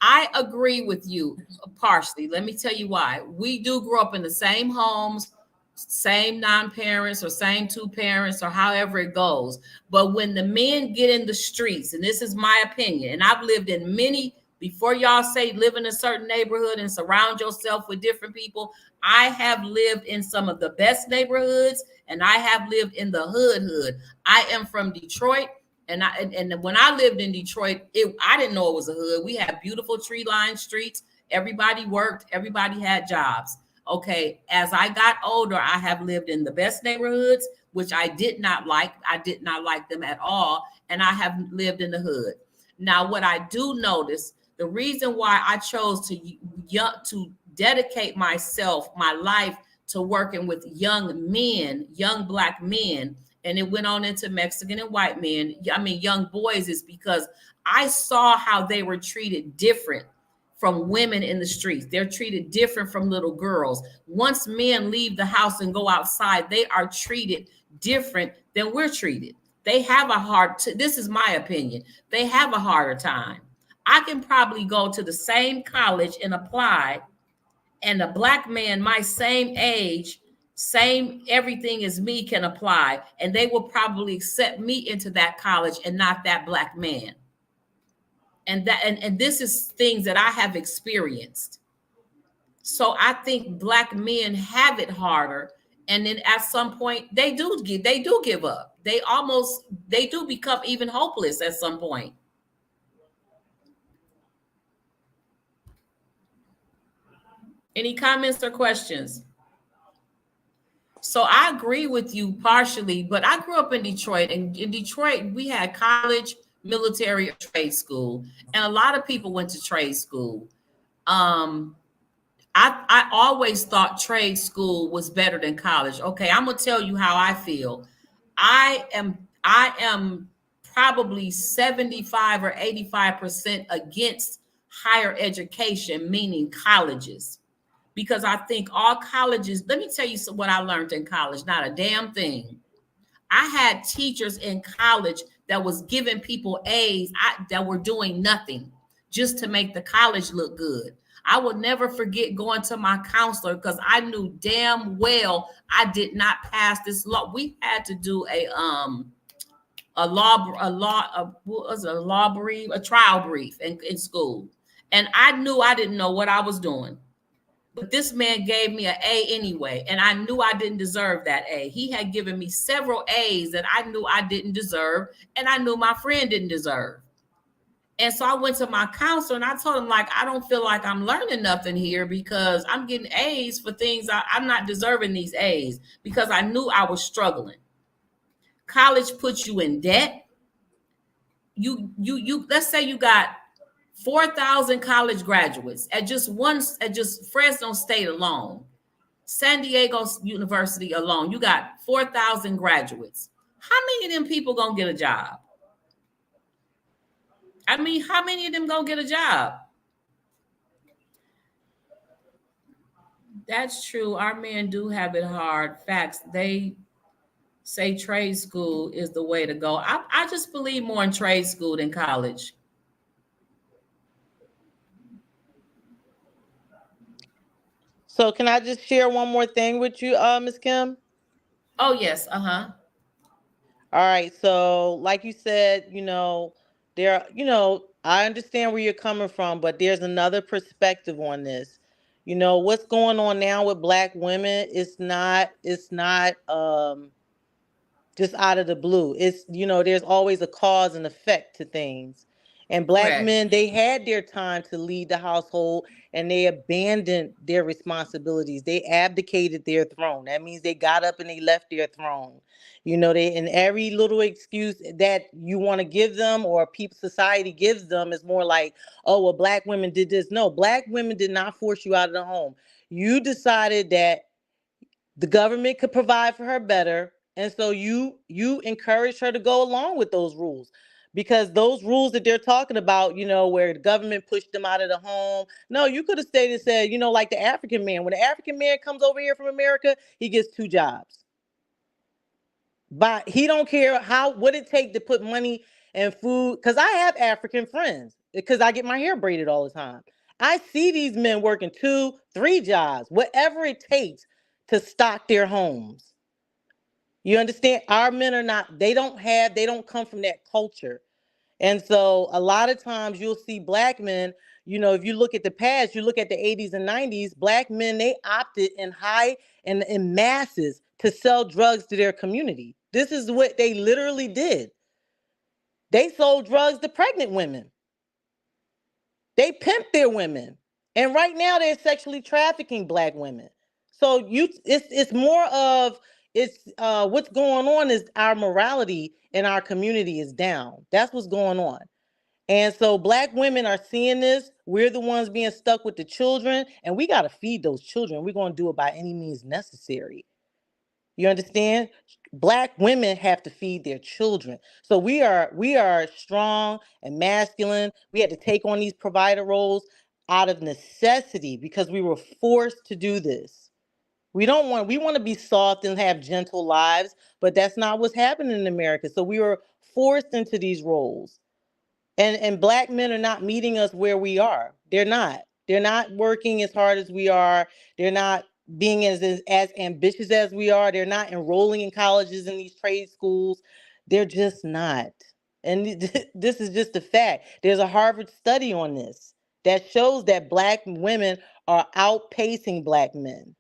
I agree with you partially. Let me tell you why. We do grow up in the same homes, same non-parents or same two parents or however it goes. But when the men get in the streets, and this is my opinion, and I've lived in many, before y'all say live in a certain neighborhood and surround yourself with different people, I have lived in some of the best neighborhoods and I have lived in the hood. I am from Detroit. And when I lived in Detroit, I didn't know it was a hood. We had beautiful tree-lined streets. Everybody worked. Everybody had jobs. Okay, as I got older, I have lived in the best neighborhoods, which I did not like. I did not like them at all. And I have lived in the hood. Now, what I do notice, the reason why I chose to dedicate my life to working with young men, young Black men, and it went on into Mexican and white men, I mean, young boys, is because I saw how they were treated different from women in the streets. They're treated different from little girls. Once men leave the house and go outside, they are treated different than we're treated. They have a this is my opinion, they have a harder time. I can probably go to the same college and apply, and a black man my same age, same everything as me, can apply, and they will probably accept me into that college and not that black man. And this is things that I have experienced. So I think black men have it harder, and then at some point they do give up. They do become even hopeless at some point. Any comments or questions? So I agree with you partially, but I grew up in Detroit, and in Detroit we had college, military, or trade school, and a lot of people went to trade school. I always thought trade school was better than college. Okay, I'm gonna tell you how I feel. I am probably 75 or 85% against higher education, meaning colleges, because I think all colleges, let me tell you what I learned in college, not a damn thing. I had teachers in college that was giving people A's that were doing nothing just to make the college look good. I will never forget going to my counselor because I knew damn well I did not pass this law. We had to do a trial brief in school, and I knew I didn't know what I was doing. But this man gave me an A anyway, and I knew I didn't deserve that A. He had given me several A's that I knew I didn't deserve, and I knew my friend didn't deserve. And so I went to my counselor and I told him, like, I don't feel like I'm learning nothing here because I'm getting A's for things I'm not deserving these A's, because I knew I was struggling. College puts you in debt. You let's say you got 4,000 college graduates at just Fresno State alone, San Diego University alone. You got 4,000 graduates. How many of them people gonna get a job? I mean, how many of them gonna get a job? That's true. Our men do have it hard. Facts. They say trade school is the way to go. I just believe more in trade school than college. So can I just share one more thing with you, Ms. Kim? Oh, yes. Uh-huh. All right. So like you said, I understand where you're coming from, but there's another perspective on this. What's going on now with black women, it's not just out of the blue. There's always a cause and effect to things. And black Correct. men, they had their time to lead the household and they abandoned their responsibilities. They abdicated their throne. That means they got up and they left their throne. They, and every little excuse that you want to give them or people society gives them is more like, oh, well, black women did this. No, black women did not force you out of the home. You decided that the government could provide for her better, and so you encourage her to go along with those rules, because those rules that they're talking about, where the government pushed them out of the home. No, you could have stayed and said, like the African man, when the African man comes over here from America, he gets 2 jobs, but he don't care what it take to put money and food. Because I have African friends, because I get my hair braided all the time. I see these men working 2, 3 jobs, whatever it takes to stock their homes. You understand? Our men are not, they don't come from that culture. And so a lot of times you'll see black men, if you look at the past, you look at the 80s and 90s, black men, they opted in masses to sell drugs to their community. This is what they literally did. They sold drugs to pregnant women. They pimped their women. And right now they're sexually trafficking black women. So it's more of, what's going on is our morality in our community is down. That's what's going on. And so black women are seeing this. We're the ones being stuck with the children, and we got to feed those children. We're going to do it by any means necessary. You understand? Black women have to feed their children. So we are strong and masculine. We had to take on these provider roles. out of necessity because we were forced to do this. We want to be soft and have gentle lives, but that's not what's happening in America. So we were forced into these roles. And black men are not meeting us where we are. They're not. They're not working as hard as we are. They're not being as ambitious as we are. They're not enrolling in colleges and these trade schools. They're just not. And this is just a fact. There's a Harvard study on this that shows that black women are outpacing black men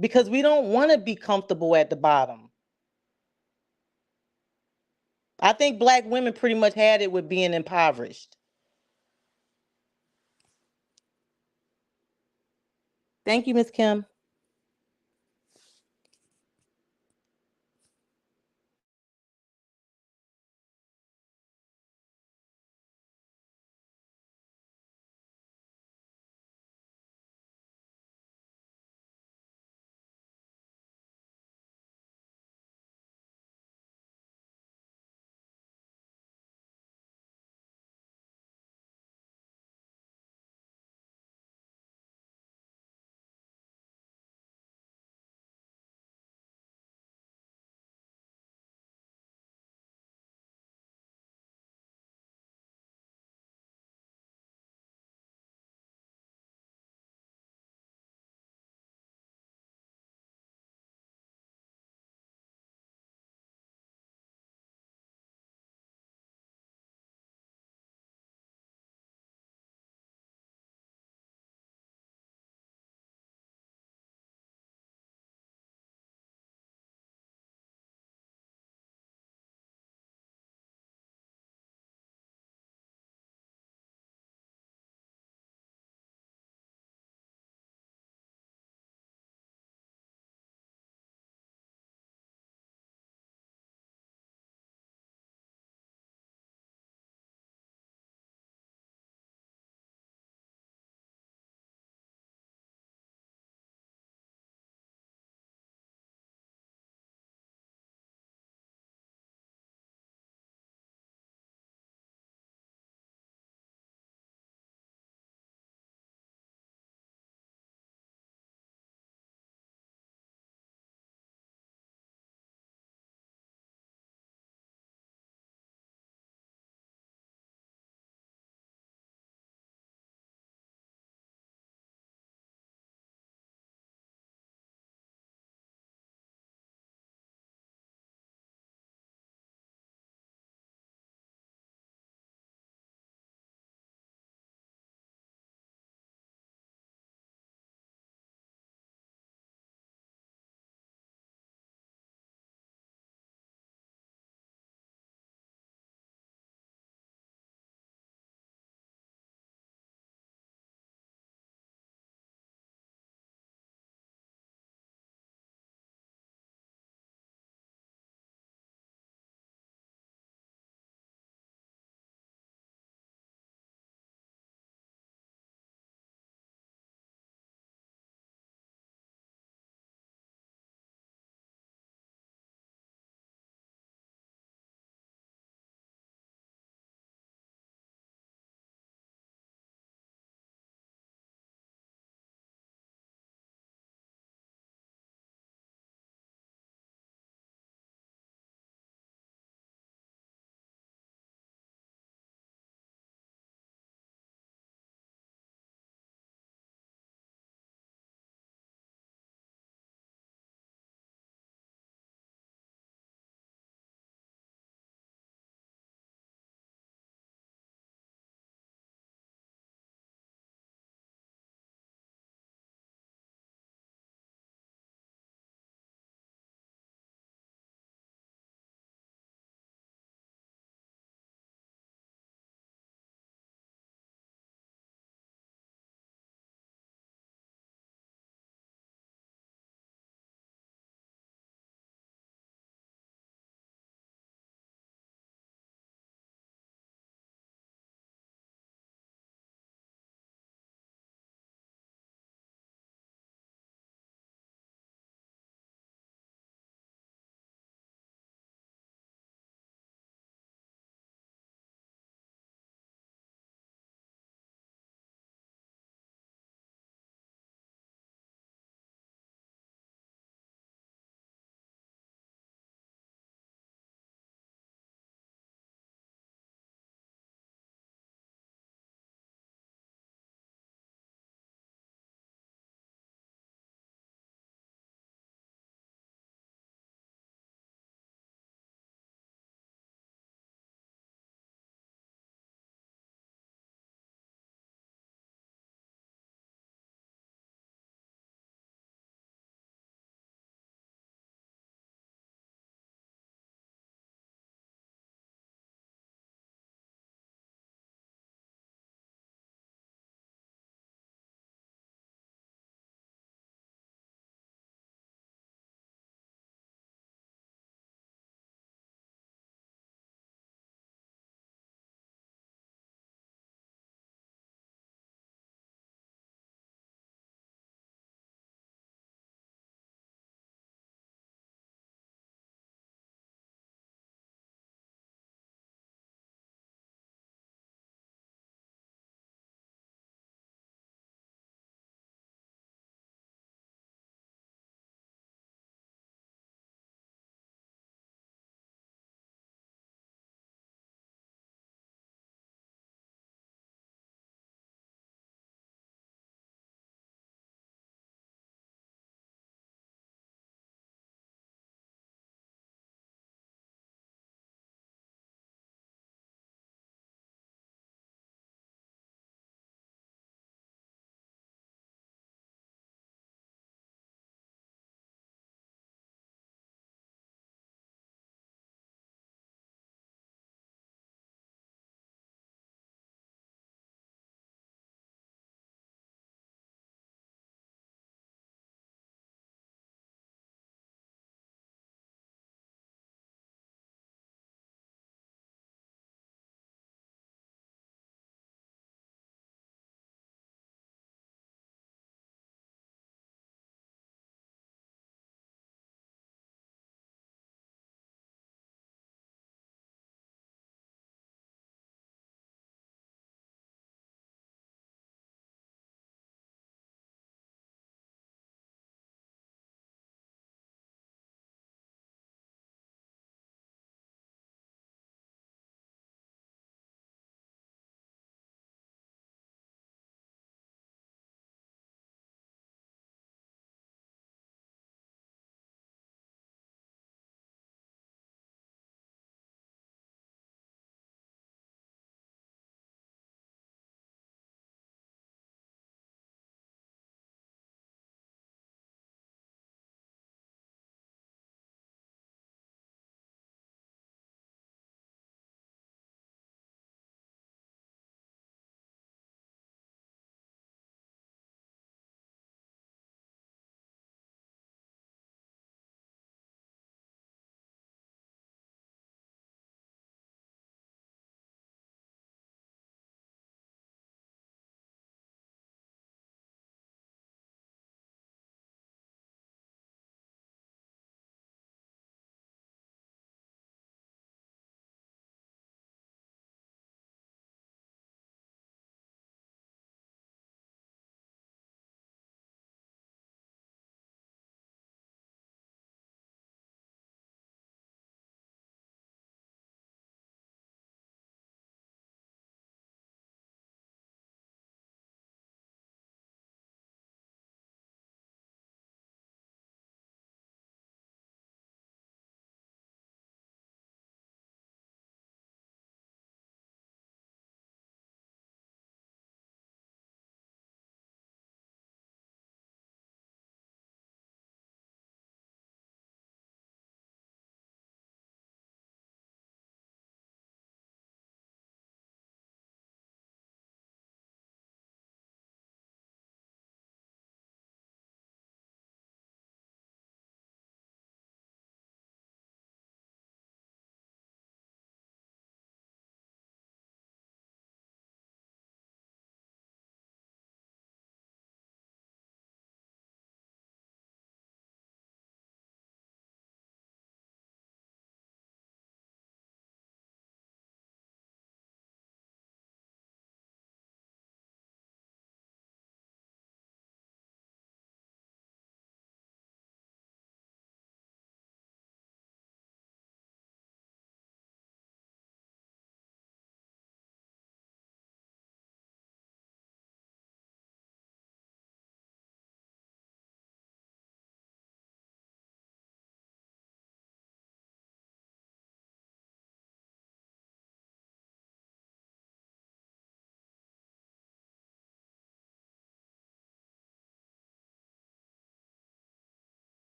because we don't want to be comfortable at the bottom. I think black women pretty much had it with being impoverished. Thank you, Ms. Kim.